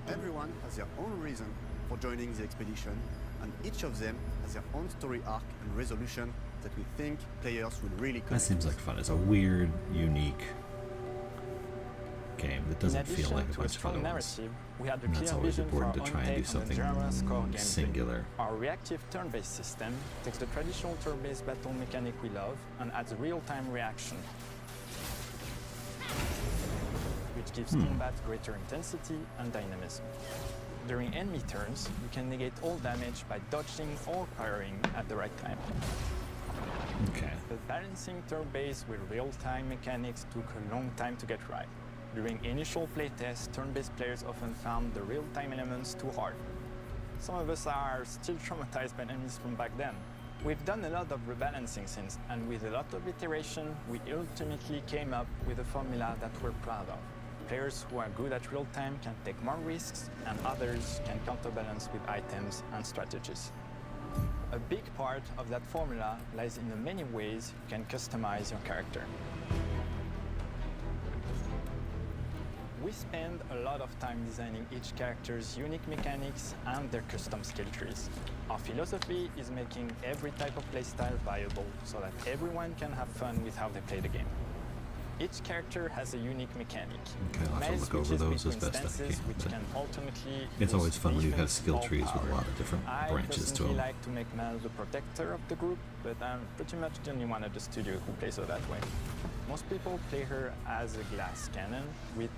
[SPEAKER 23] Everyone has their own reason for joining the expedition, and each of them has their own story arc and resolution that we think players will really connect.
[SPEAKER 1] That seems like fun. It's a weird, unique game that doesn't feel like a bunch of other ones.
[SPEAKER 26] We had a
[SPEAKER 1] And that's
[SPEAKER 26] clear
[SPEAKER 1] always
[SPEAKER 26] vision for
[SPEAKER 1] important
[SPEAKER 26] our
[SPEAKER 1] to try
[SPEAKER 26] own
[SPEAKER 1] and do
[SPEAKER 26] take on the
[SPEAKER 1] something
[SPEAKER 26] genre's core gameplay.
[SPEAKER 1] singular.
[SPEAKER 26] Our reactive turn-based system takes the traditional turn-based battle mechanic we love and adds real-time reaction, which gives combat greater intensity and dynamism. During enemy turns, you can negate all damage by dodging or parrying at the right time.
[SPEAKER 1] Okay.
[SPEAKER 26] But balancing turn-based with real-time mechanics took a long time to get right. During initial playtests, turn-based players often found the real-time elements too hard. Some of us are still traumatized by enemies from back then. We've done a lot of rebalancing since, and with a lot of iteration, we ultimately came up with a formula that we're proud of. Players who are good at real-time can take more risks, and others can counterbalance with items and strategies. A big part of that formula lies in the many ways you can customize your character. We spend a lot of time designing each character's unique mechanics and their custom skill trees. Our philosophy is making every type of playstyle viable so that everyone can have fun with how they play the game. Each character has a unique mechanic.
[SPEAKER 1] Okay, I'll have to look over those as best I can.
[SPEAKER 26] Which can ultimately
[SPEAKER 1] It's always
[SPEAKER 26] boost
[SPEAKER 1] fun when you have
[SPEAKER 26] defense
[SPEAKER 1] skill
[SPEAKER 26] or
[SPEAKER 1] trees with a
[SPEAKER 26] power.
[SPEAKER 1] lot of different branches to
[SPEAKER 26] I
[SPEAKER 1] them.
[SPEAKER 26] like to make Mal the protector of the group, but I'm pretty much the only one at the studio who plays her that way. Most people play her as a glass cannon with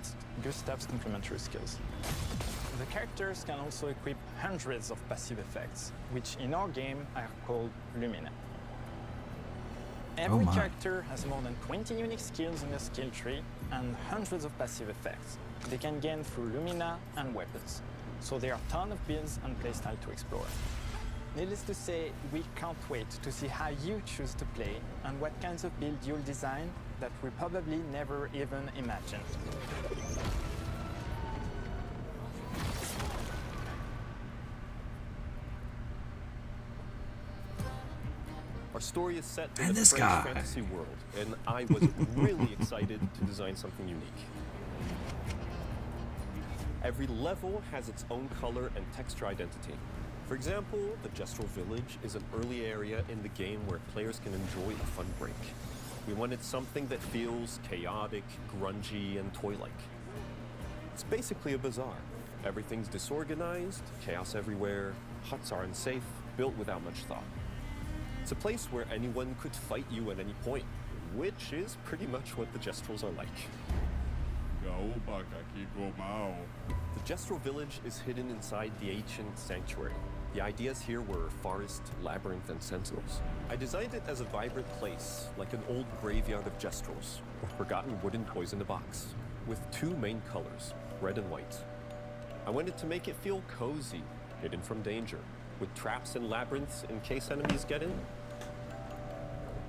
[SPEAKER 26] Gustav's complementary skills. The characters can also equip hundreds of passive effects, which in our game are called Lumina. Every character has more than 20 unique skills in their skill tree and hundreds of passive effects. They can gain through Lumina and weapons, so there are a ton of builds and playstyle to explore. Needless to say, we can't wait to see how you choose to play and what kinds of build you'll design that we probably never even imagined.
[SPEAKER 4] Our story is set in
[SPEAKER 1] And
[SPEAKER 4] a
[SPEAKER 1] this
[SPEAKER 4] French
[SPEAKER 1] guy.
[SPEAKER 4] fantasy world, and I was really excited to design something unique. Every level has its own color and texture identity. For example, the Gestural Village is an early area in the game where players can enjoy a fun break. We wanted something that feels chaotic, grungy, and toy-like. It's basically a bazaar. Everything's disorganized, chaos everywhere, huts are unsafe, built without much thought. It's a place where anyone could fight you at any point, which is pretty much what the Gestrals are like. The Gestral Village is hidden inside the ancient sanctuary. The ideas here were forest, labyrinth, and sentinels. I designed it as a vibrant place, like an old graveyard of Gestrals, or forgotten wooden toys in a box, with two main colors, red and white. I wanted to make it feel cozy, hidden from danger, with traps and labyrinths in case enemies get in.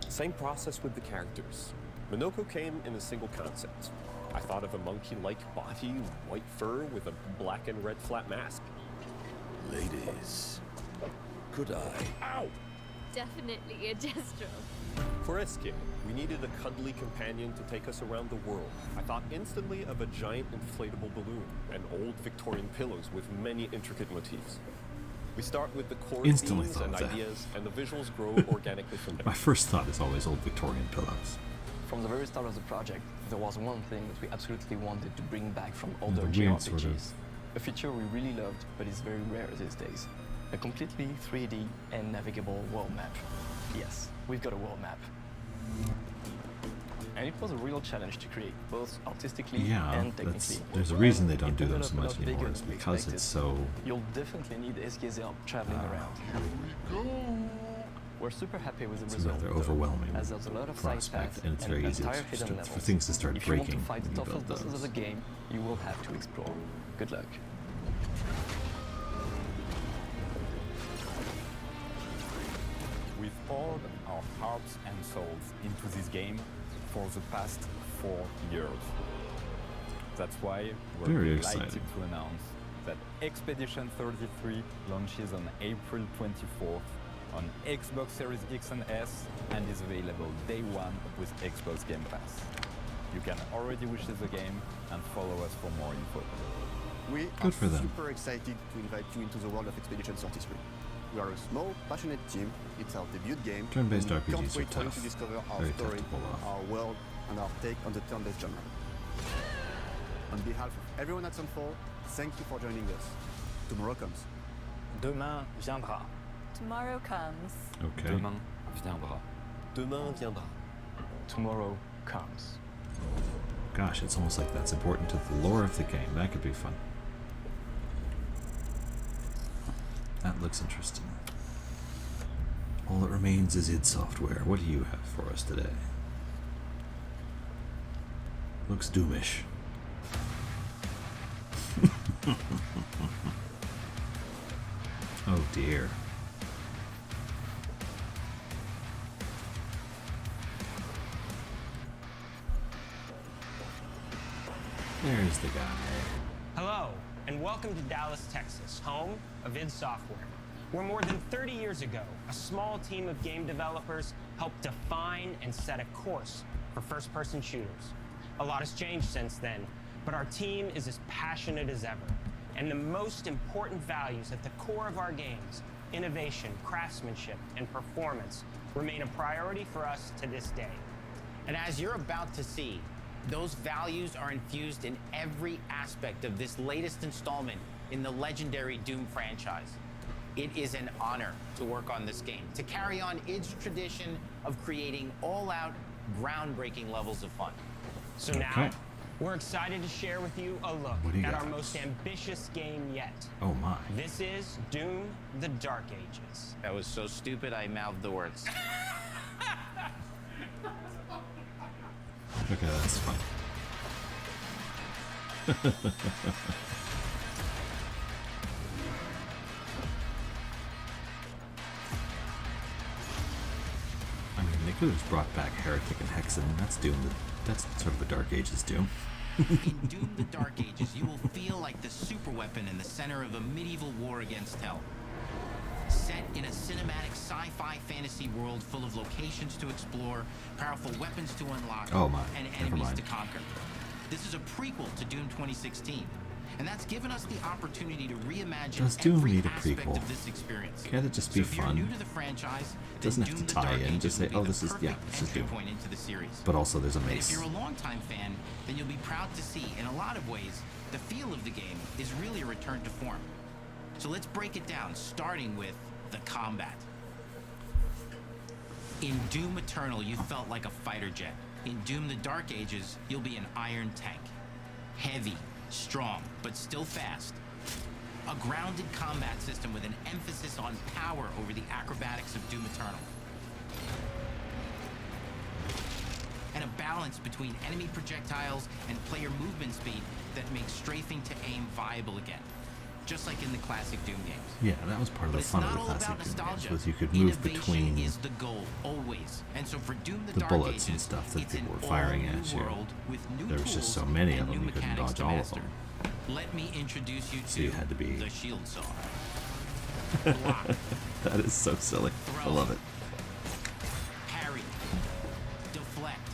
[SPEAKER 4] Same process with the characters. Minoko came in a single concept. I thought of a monkey-like body, white fur with a black and red flat mask.
[SPEAKER 9] Ladies, could I?
[SPEAKER 4] Ow!
[SPEAKER 21] Definitely a Gestral.
[SPEAKER 4] For Eske, we needed a cuddly companion to take us around the world. I thought instantly of a giant inflatable balloon and old Victorian pillows with many intricate motifs. We start with the core
[SPEAKER 1] Instantly
[SPEAKER 4] themes
[SPEAKER 1] thought
[SPEAKER 4] and
[SPEAKER 1] of that.
[SPEAKER 4] ideas, and the visuals grow organically from there.
[SPEAKER 1] My first thought is always old Victorian pillows.
[SPEAKER 19] From the very start of the project, there was one thing that we absolutely wanted to bring back from
[SPEAKER 1] The
[SPEAKER 19] older
[SPEAKER 1] weird
[SPEAKER 19] JRPGs.
[SPEAKER 1] sort of-
[SPEAKER 19] A feature we really loved, but is very rare these days. A completely 3D and navigable world map. Yes, we've got a world map. And it was a real challenge to create, both artistically
[SPEAKER 1] Yeah,
[SPEAKER 19] and technically.
[SPEAKER 1] there's a reason they don't
[SPEAKER 19] It
[SPEAKER 1] do them
[SPEAKER 19] ended
[SPEAKER 1] so
[SPEAKER 19] up a
[SPEAKER 1] much
[SPEAKER 19] lot bigger
[SPEAKER 1] anymore. It's
[SPEAKER 19] than we
[SPEAKER 1] because
[SPEAKER 19] expected.
[SPEAKER 1] it's so...
[SPEAKER 19] You'll definitely need Eske's help traveling around. We're super happy with the
[SPEAKER 1] It's a
[SPEAKER 19] result,
[SPEAKER 1] rather
[SPEAKER 19] though,
[SPEAKER 1] overwhelming
[SPEAKER 19] as there's a lot of side
[SPEAKER 1] prospect,
[SPEAKER 19] paths
[SPEAKER 1] and it's
[SPEAKER 19] and
[SPEAKER 1] very
[SPEAKER 19] an
[SPEAKER 1] easy
[SPEAKER 19] entire
[SPEAKER 1] to
[SPEAKER 19] hidden
[SPEAKER 1] for
[SPEAKER 19] levels.
[SPEAKER 1] things to start
[SPEAKER 19] If you want
[SPEAKER 1] breaking
[SPEAKER 19] to fight
[SPEAKER 1] when
[SPEAKER 19] the
[SPEAKER 1] you build
[SPEAKER 19] toughest bosses of
[SPEAKER 1] those.
[SPEAKER 19] the game, you will have to explore. Good luck.
[SPEAKER 20] We've poured our hearts and souls into this game for the past 4 years. That's why we're
[SPEAKER 1] Very
[SPEAKER 20] delighted
[SPEAKER 1] exciting.
[SPEAKER 20] to announce that Expedition 33 launches on April 24th on Xbox Series X and S and is available day one with Xbox Game Pass. You can already wishlist the game and follow us for more info.
[SPEAKER 23] We are
[SPEAKER 1] Good for them.
[SPEAKER 23] super excited to invite you into the world of Expedition 33. We are a small, passionate team. It's our debut game.
[SPEAKER 1] Turn-based
[SPEAKER 23] and we can't
[SPEAKER 1] RPGs are
[SPEAKER 23] wait for you
[SPEAKER 1] tough.
[SPEAKER 23] to discover our
[SPEAKER 1] Very tough
[SPEAKER 23] story,
[SPEAKER 1] to pull off.
[SPEAKER 23] our world, and our take on the turn-based genre. On behalf of everyone at Sunfall, thank you for joining us. Tomorrow comes.
[SPEAKER 26] Demain viendra.
[SPEAKER 21] Tomorrow comes.
[SPEAKER 1] Okay.
[SPEAKER 20] Demain viendra.
[SPEAKER 4] Demain viendra.
[SPEAKER 19] Tomorrow comes.
[SPEAKER 1] Gosh, it's almost like that's important to the lore of the game. That could be fun. That looks interesting. All that remains is id Software. What do you have for us today? Looks doomish. Oh dear. There's the guy.
[SPEAKER 7] Hello, and welcome to Dallas, Texas, home of id Software, where more than 30 years ago, a small team of game developers helped define and set a course for first-person shooters. A lot has changed since then, but our team is as passionate as ever. And the most important values at the core of our games, innovation, craftsmanship, and performance, remain a priority for us to this day.
[SPEAKER 8] And as you're about to see, those values are infused in every aspect of this latest installment in the legendary Doom franchise. It is an honor to work on this game, to carry on its tradition of creating all-out, groundbreaking levels of fun.
[SPEAKER 7] So now, we're excited to share with you a look
[SPEAKER 1] What do you
[SPEAKER 7] at
[SPEAKER 1] got?
[SPEAKER 7] our most ambitious game yet.
[SPEAKER 1] Oh my.
[SPEAKER 7] This is Doom: The Dark Ages.
[SPEAKER 8] That was so stupid I mouthed the words.
[SPEAKER 1] Okay, that's fine. Could have just brought back Heretic and Hexen. That's Doom. That's sort of a Dark Ages Doom.
[SPEAKER 8] In Doom the Dark Ages, you will feel like the superweapon in the center of a medieval war against hell. Set in a cinematic sci-fi fantasy world full of locations to explore, powerful weapons to unlock, and enemies to conquer. This is a prequel to Doom 2016, and that's given us the opportunity to reimagine every aspect of this experience.
[SPEAKER 1] Can't it just be
[SPEAKER 8] so if
[SPEAKER 1] fun?
[SPEAKER 8] You're new to the franchise,
[SPEAKER 1] It doesn't have to tie in. Just say, oh, this is, yeah, this is Doom.
[SPEAKER 8] Into the series.
[SPEAKER 1] But also there's a
[SPEAKER 8] But
[SPEAKER 1] mace.
[SPEAKER 8] if you're a longtime fan, then you'll be proud to see, in a lot of ways, the feel of the game is really a return to form. So let's break it down, starting with the combat. In Doom Eternal, you felt like a fighter jet. In Doom the Dark Ages, you'll be an iron tank. Heavy, strong, but still fast. A grounded combat system with an emphasis on power over the acrobatics of Doom Eternal. And a balance between enemy projectiles and player movement speed that makes strafing to aim viable again. Just like in the classic Doom games.
[SPEAKER 1] Yeah, that was part of the fun of the classic Doom games, was you could move between
[SPEAKER 8] is the goal, always. And so for Doom
[SPEAKER 1] the bullets and stuff that people were firing at you. There was just so many of them, you couldn't dodge all of them.
[SPEAKER 8] Let me introduce you
[SPEAKER 1] So you had to be...
[SPEAKER 8] the shield saw.
[SPEAKER 1] That is so silly. I love it.
[SPEAKER 8] Parry. Deflect.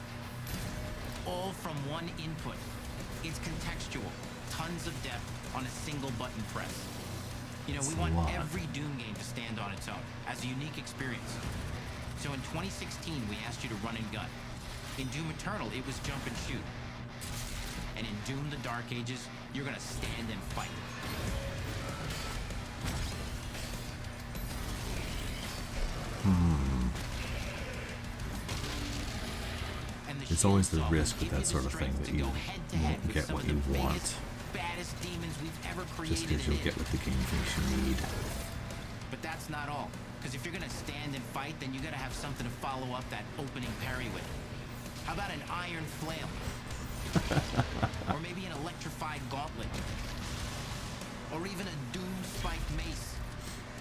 [SPEAKER 8] All from one input. It's contextual. Tons of depth on a single button press. You know, we want every Doom game to stand on its own, as a unique experience. So in 2016, we asked you to run and gun. In Doom Eternal, it was jump and shoot. And in Doom the Dark Ages, you're gonna stand and fight.
[SPEAKER 1] It's always the risk with that sort of thing that you won't get what you want.
[SPEAKER 8] Baddest demons we've ever created.
[SPEAKER 1] Just because you'll get what the game thinks you need.
[SPEAKER 8] But that's not all. Because if you're gonna stand and fight, then you gotta have something to follow up that opening parry with. How about an iron flail? Or maybe an electrified gauntlet? Or even a doom spiked mace?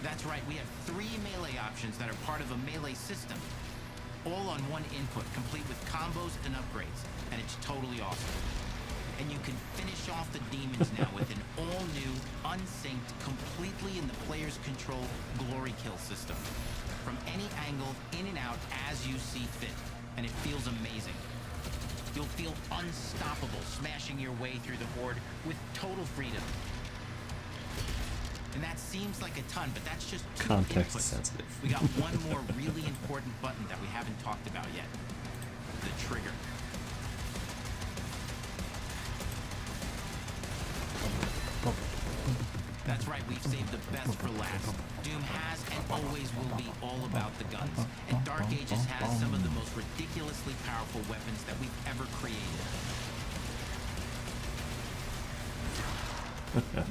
[SPEAKER 8] That's right, we have 3 melee options that are part of a melee system. All on one input, complete with combos and upgrades. And it's totally awesome. And you can finish off the demons now with an all-new, unsynced, completely in the player's control glory kill system. From any angle, in and out, as you see fit. And it feels amazing. You'll feel unstoppable, smashing your way through the horde with total freedom. And that seems like a ton, but that's just
[SPEAKER 1] context
[SPEAKER 8] inputs.
[SPEAKER 1] Sensitive.
[SPEAKER 8] We got one more really important button that we haven't talked about yet. The trigger. That's right, we've saved the best for last. Doom has and always will be all about the guns. And Dark Ages has some of the most ridiculously powerful weapons that we've ever created.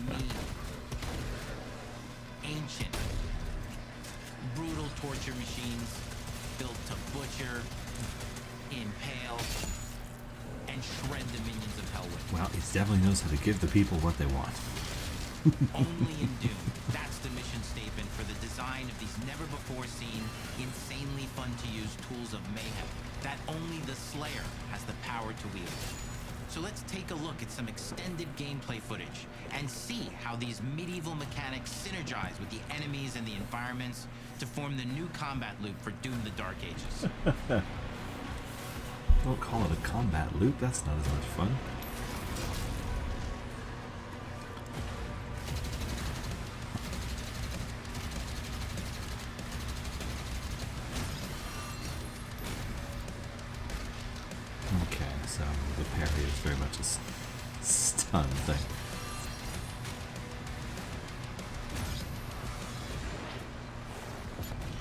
[SPEAKER 8] Mean. Ancient. Brutal torture machines built to butcher, impale, and shred the minions of hell with.
[SPEAKER 1] Well, he definitely knows how to give the people what they want.
[SPEAKER 8] Only in Doom. That's the mission statement for the design of these never-before-seen, insanely fun-to-use tools of mayhem that only the Slayer has the power to wield. So let's take a look at some extended gameplay footage and see how these medieval mechanics synergize with the enemies and the environments to form the new combat loop for Doom the Dark Ages.
[SPEAKER 1] Don't call it a combat loop, that's not as much fun. Okay, so the parry is very much a stun thing.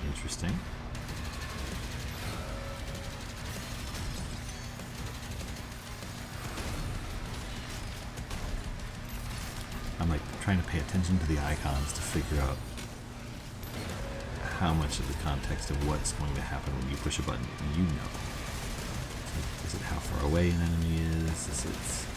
[SPEAKER 1] Interesting. I'm like trying to pay attention to the icons to figure out how much of the context of what's going to happen when you push a button you know. Is it how far away an enemy is? Is it...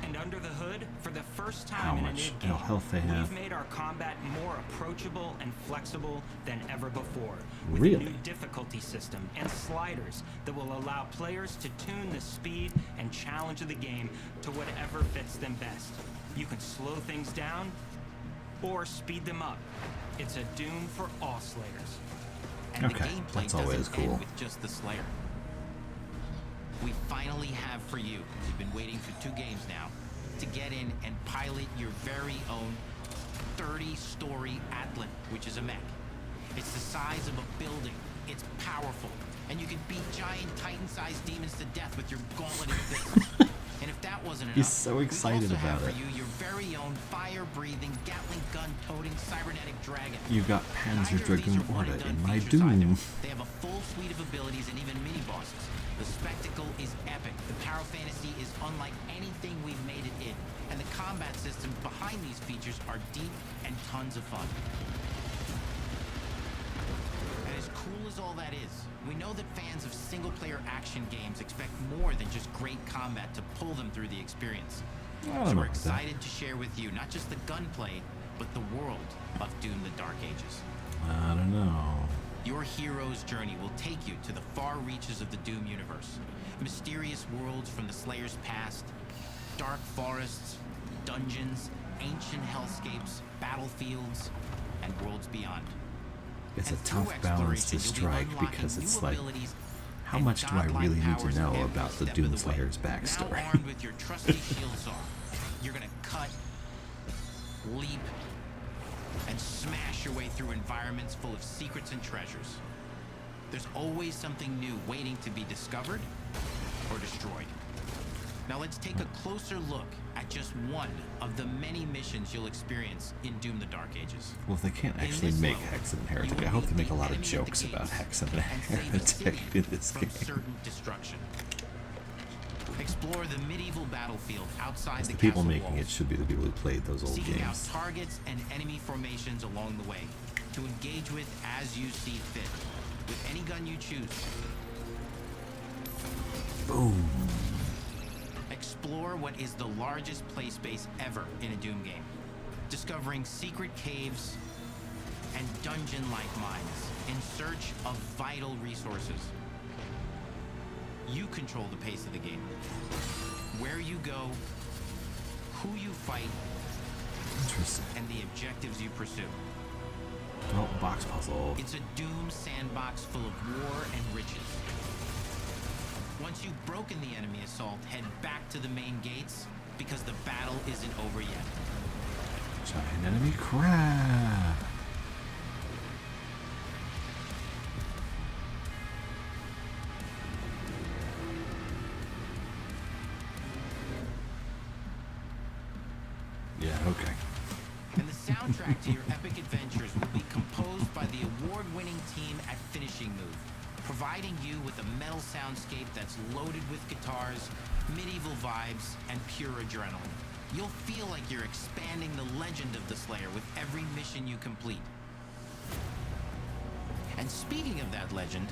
[SPEAKER 8] And
[SPEAKER 7] under the hood, for the first
[SPEAKER 1] How
[SPEAKER 7] time in a
[SPEAKER 1] much
[SPEAKER 7] new game,
[SPEAKER 1] health they have.
[SPEAKER 7] we've made our combat more approachable and flexible than ever before. With
[SPEAKER 1] Really?
[SPEAKER 7] a new difficulty system and sliders that will allow players to tune the speed and challenge of the game to whatever fits them best. You can slow things down or speed them up. It's a Doom for all Slayers.
[SPEAKER 8] And
[SPEAKER 1] Okay,
[SPEAKER 8] the gameplay
[SPEAKER 1] that's always
[SPEAKER 8] doesn't
[SPEAKER 1] cool.
[SPEAKER 8] end with just the Slayer. We finally have for you, we've been waiting for 2 games now, to get in and pilot your very own 30-story Atlan, which is a mech. It's the size of a building, it's powerful, and you can beat giant Titan-sized demons to death with your gauntleted fists. And if that wasn't enough,
[SPEAKER 1] He's so excited
[SPEAKER 8] we also
[SPEAKER 1] about
[SPEAKER 8] have
[SPEAKER 1] it.
[SPEAKER 8] for you your very own fire-breathing, Gatling gun-toting cybernetic dragon.
[SPEAKER 1] You got Panzer
[SPEAKER 8] Neither of these
[SPEAKER 1] Dragoon
[SPEAKER 8] are
[SPEAKER 1] Orta
[SPEAKER 8] one-and-done
[SPEAKER 1] in my
[SPEAKER 8] features either.
[SPEAKER 1] Doom.
[SPEAKER 8] They have a full suite of abilities and even mini-bosses. The spectacle is epic. The Power Fantasy is unlike anything we've made it in. And the combat systems behind these features are deep and tons of fun. And as cool as all that is, we know that fans of single-player action games expect more than just great combat to pull them through the experience.
[SPEAKER 1] I don't
[SPEAKER 8] So
[SPEAKER 1] know
[SPEAKER 8] we're
[SPEAKER 1] about that.
[SPEAKER 8] excited to share with you not just the gunplay, but the world of Doom: The Dark Ages.
[SPEAKER 1] I don't know.
[SPEAKER 8] Your hero's journey will take you to the far reaches of the Doom universe. Mysterious worlds from the Slayer's past, dark forests, dungeons, ancient hellscapes, battlefields, and worlds beyond.
[SPEAKER 1] It's a
[SPEAKER 8] And through
[SPEAKER 1] tough balance to
[SPEAKER 8] exploration, you'll be
[SPEAKER 1] strike
[SPEAKER 8] unlocking
[SPEAKER 1] because it's
[SPEAKER 8] new
[SPEAKER 1] like,
[SPEAKER 8] abilities
[SPEAKER 1] how
[SPEAKER 8] and
[SPEAKER 1] much do I
[SPEAKER 8] godlike
[SPEAKER 1] really need to
[SPEAKER 8] powers
[SPEAKER 1] know
[SPEAKER 8] every
[SPEAKER 1] about the
[SPEAKER 8] step of the way.
[SPEAKER 1] Doomslayer's
[SPEAKER 8] Now
[SPEAKER 1] backstory?
[SPEAKER 8] armed with your trusty shield saw, you're gonna cut, leap, and smash your way through environments full of secrets and treasures. There's always something new waiting to be discovered or destroyed. Now let's take a closer look at just one of the many missions you'll experience in Doom: The Dark Ages.
[SPEAKER 1] Well, if they can't
[SPEAKER 8] In
[SPEAKER 1] actually
[SPEAKER 8] this
[SPEAKER 1] make
[SPEAKER 8] level,
[SPEAKER 1] Hex and
[SPEAKER 8] you
[SPEAKER 1] Heretic,
[SPEAKER 8] will
[SPEAKER 1] I hope
[SPEAKER 8] meet
[SPEAKER 1] they make a
[SPEAKER 8] the
[SPEAKER 1] lot of
[SPEAKER 8] enemy at the
[SPEAKER 1] jokes about
[SPEAKER 8] gates
[SPEAKER 1] Hex and
[SPEAKER 8] and save the
[SPEAKER 1] Heretic
[SPEAKER 8] city
[SPEAKER 1] in this
[SPEAKER 8] from
[SPEAKER 1] game.
[SPEAKER 8] certain destruction. Explore the medieval battlefield outside
[SPEAKER 1] The
[SPEAKER 8] the
[SPEAKER 1] people
[SPEAKER 8] castle
[SPEAKER 1] making
[SPEAKER 8] walls,
[SPEAKER 1] it should be the people who played those old
[SPEAKER 8] seeking out
[SPEAKER 1] games.
[SPEAKER 8] targets and enemy formations along the way to engage with as you see fit, with any gun you choose.
[SPEAKER 1] Boom.
[SPEAKER 8] Explore what is the largest play space ever in a Doom game, discovering secret caves and dungeon-like mines in search of vital resources. You control the pace of the game, where you go, who you fight,
[SPEAKER 1] Interesting.
[SPEAKER 8] and the objectives you pursue.
[SPEAKER 1] Oh, box puzzle.
[SPEAKER 8] It's a Doom sandbox full of war and riches. Once you've broken the enemy assault, head back to the main gates, because the battle isn't over yet.
[SPEAKER 1] Giant enemy crab. Yeah, okay.
[SPEAKER 8] And the soundtrack to your epic adventures will be composed by the award-winning team at Finishing Move, providing you with a metal soundscape that's loaded with guitars, medieval vibes, and pure adrenaline. You'll feel like you're expanding the legend of the Slayer with every mission you complete. And speaking of that legend,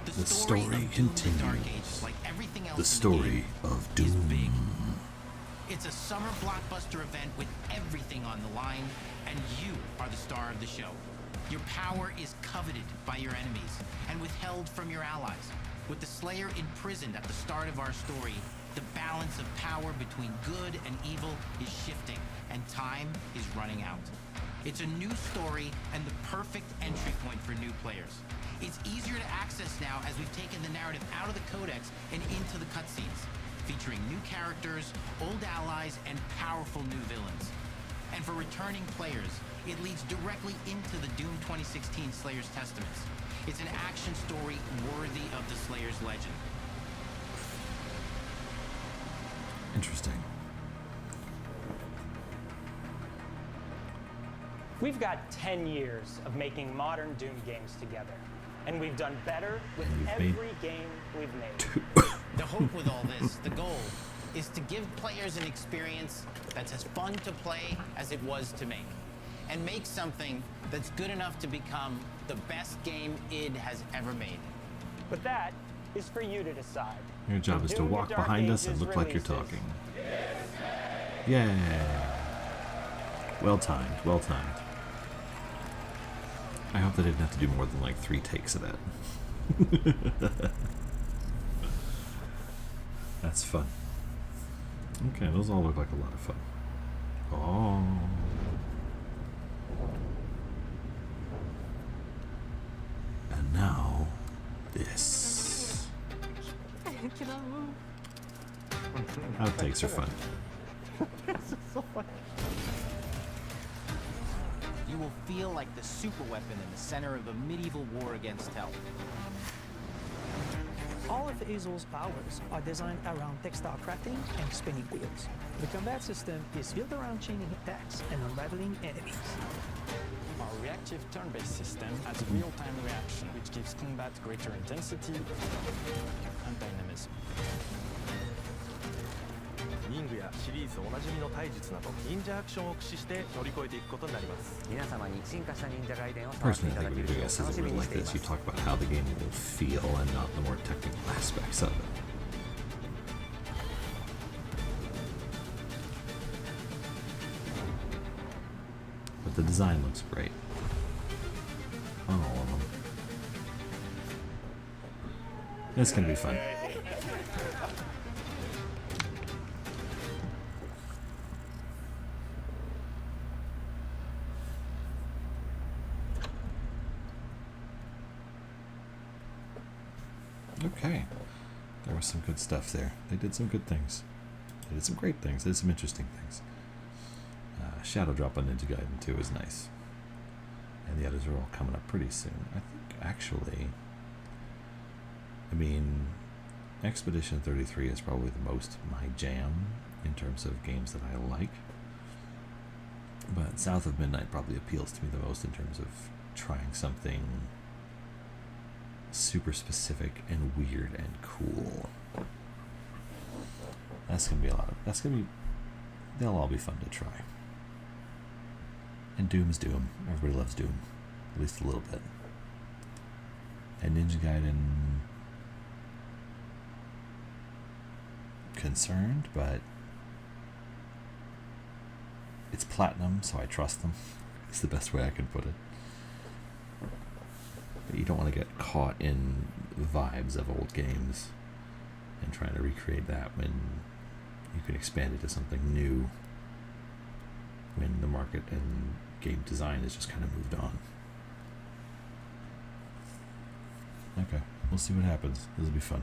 [SPEAKER 1] The story
[SPEAKER 8] of Doom: The
[SPEAKER 1] continues.
[SPEAKER 8] Dark Ages, like everything else
[SPEAKER 1] The
[SPEAKER 8] in
[SPEAKER 1] story of Doom.
[SPEAKER 8] it's a summer blockbuster event with everything on the line, and you are the star of the show. Your power is coveted by your enemies and withheld from your allies. With the Slayer imprisoned at the start of our story, the balance of power between good and evil is shifting, and time is running out. It's a new story and the perfect entry point for new players. It's easier to access now as we've taken the narrative out of the codex and into the cutscenes, featuring new characters, old allies, and powerful new villains. And for returning players, it leads directly into the Doom 2016 Slayer's Testaments. It's an action story worthy of the Slayer's legend.
[SPEAKER 1] Interesting.
[SPEAKER 7] We've got 10 years of making modern Doom games together, and we've done better with every game we've made.
[SPEAKER 8] The hope with all this, the goal, is to give players an experience that's as fun to play as it was to make, and make something that's good enough to become the best game id has ever made.
[SPEAKER 7] But that is for you to decide.
[SPEAKER 1] Your job is to
[SPEAKER 7] Doom: The
[SPEAKER 1] walk
[SPEAKER 7] Dark
[SPEAKER 1] behind us and
[SPEAKER 7] Ages
[SPEAKER 1] look like you're
[SPEAKER 7] releases
[SPEAKER 1] talking. Yay! Well timed, well timed. I hope they didn't have to do more than like 3 takes of that. That's fun. Okay, those all look like a lot of fun. Oh. And now, this.
[SPEAKER 22] Can I move?
[SPEAKER 1] Outtakes are fun.
[SPEAKER 22] This is so funny.
[SPEAKER 8] You will feel like the superweapon in the center of a medieval war against hell.
[SPEAKER 15] All of Azel's powers are designed around textile crafting and spinning wheels. The combat system is built around chaining attacks and unraveling enemies.
[SPEAKER 26] Our reactive turn-based system has a real-time reaction, which gives combat greater intensity and dynamism.
[SPEAKER 11] 忍具やシリーズおなじみの体術など忍者アクションを駆使して乗り越えていくことになります。皆様に進化した忍者ガイデンを触ってい
[SPEAKER 1] Personally, I
[SPEAKER 11] ただ
[SPEAKER 1] think
[SPEAKER 11] け
[SPEAKER 1] we
[SPEAKER 11] る
[SPEAKER 1] do
[SPEAKER 11] よう
[SPEAKER 1] this
[SPEAKER 11] 楽
[SPEAKER 1] is
[SPEAKER 11] し
[SPEAKER 1] a
[SPEAKER 11] み
[SPEAKER 1] word
[SPEAKER 11] にし
[SPEAKER 1] like
[SPEAKER 11] ていま
[SPEAKER 1] this.
[SPEAKER 11] す。
[SPEAKER 1] You talk about how the game will feel and not the more technical aspects of it. But the design looks great on all of them. It's gonna be fun. Okay, there was some good stuff there. They did some good things. They did some great things. They did some interesting things. Shadow Drop on Ninja Gaiden 2 is nice. And the others are all coming up pretty soon. I think, actually, I mean, Expedition 33 is probably the most my jam in terms of games that I like. But South of Midnight probably appeals to me the most in terms of trying something super specific and weird and cool. That's gonna be a lot of, that's gonna be, they'll all be fun to try. And Doom's Doom. Everybody loves Doom. At least a little bit. And Ninja Gaiden, concerned, but it's platinum, so I trust them. It's the best way I can put it. But you don't want to get caught in vibes of old games and trying to recreate that when you can expand it to something new, when the market and game design has just kind of moved on. Okay, we'll see what happens. This will be fun.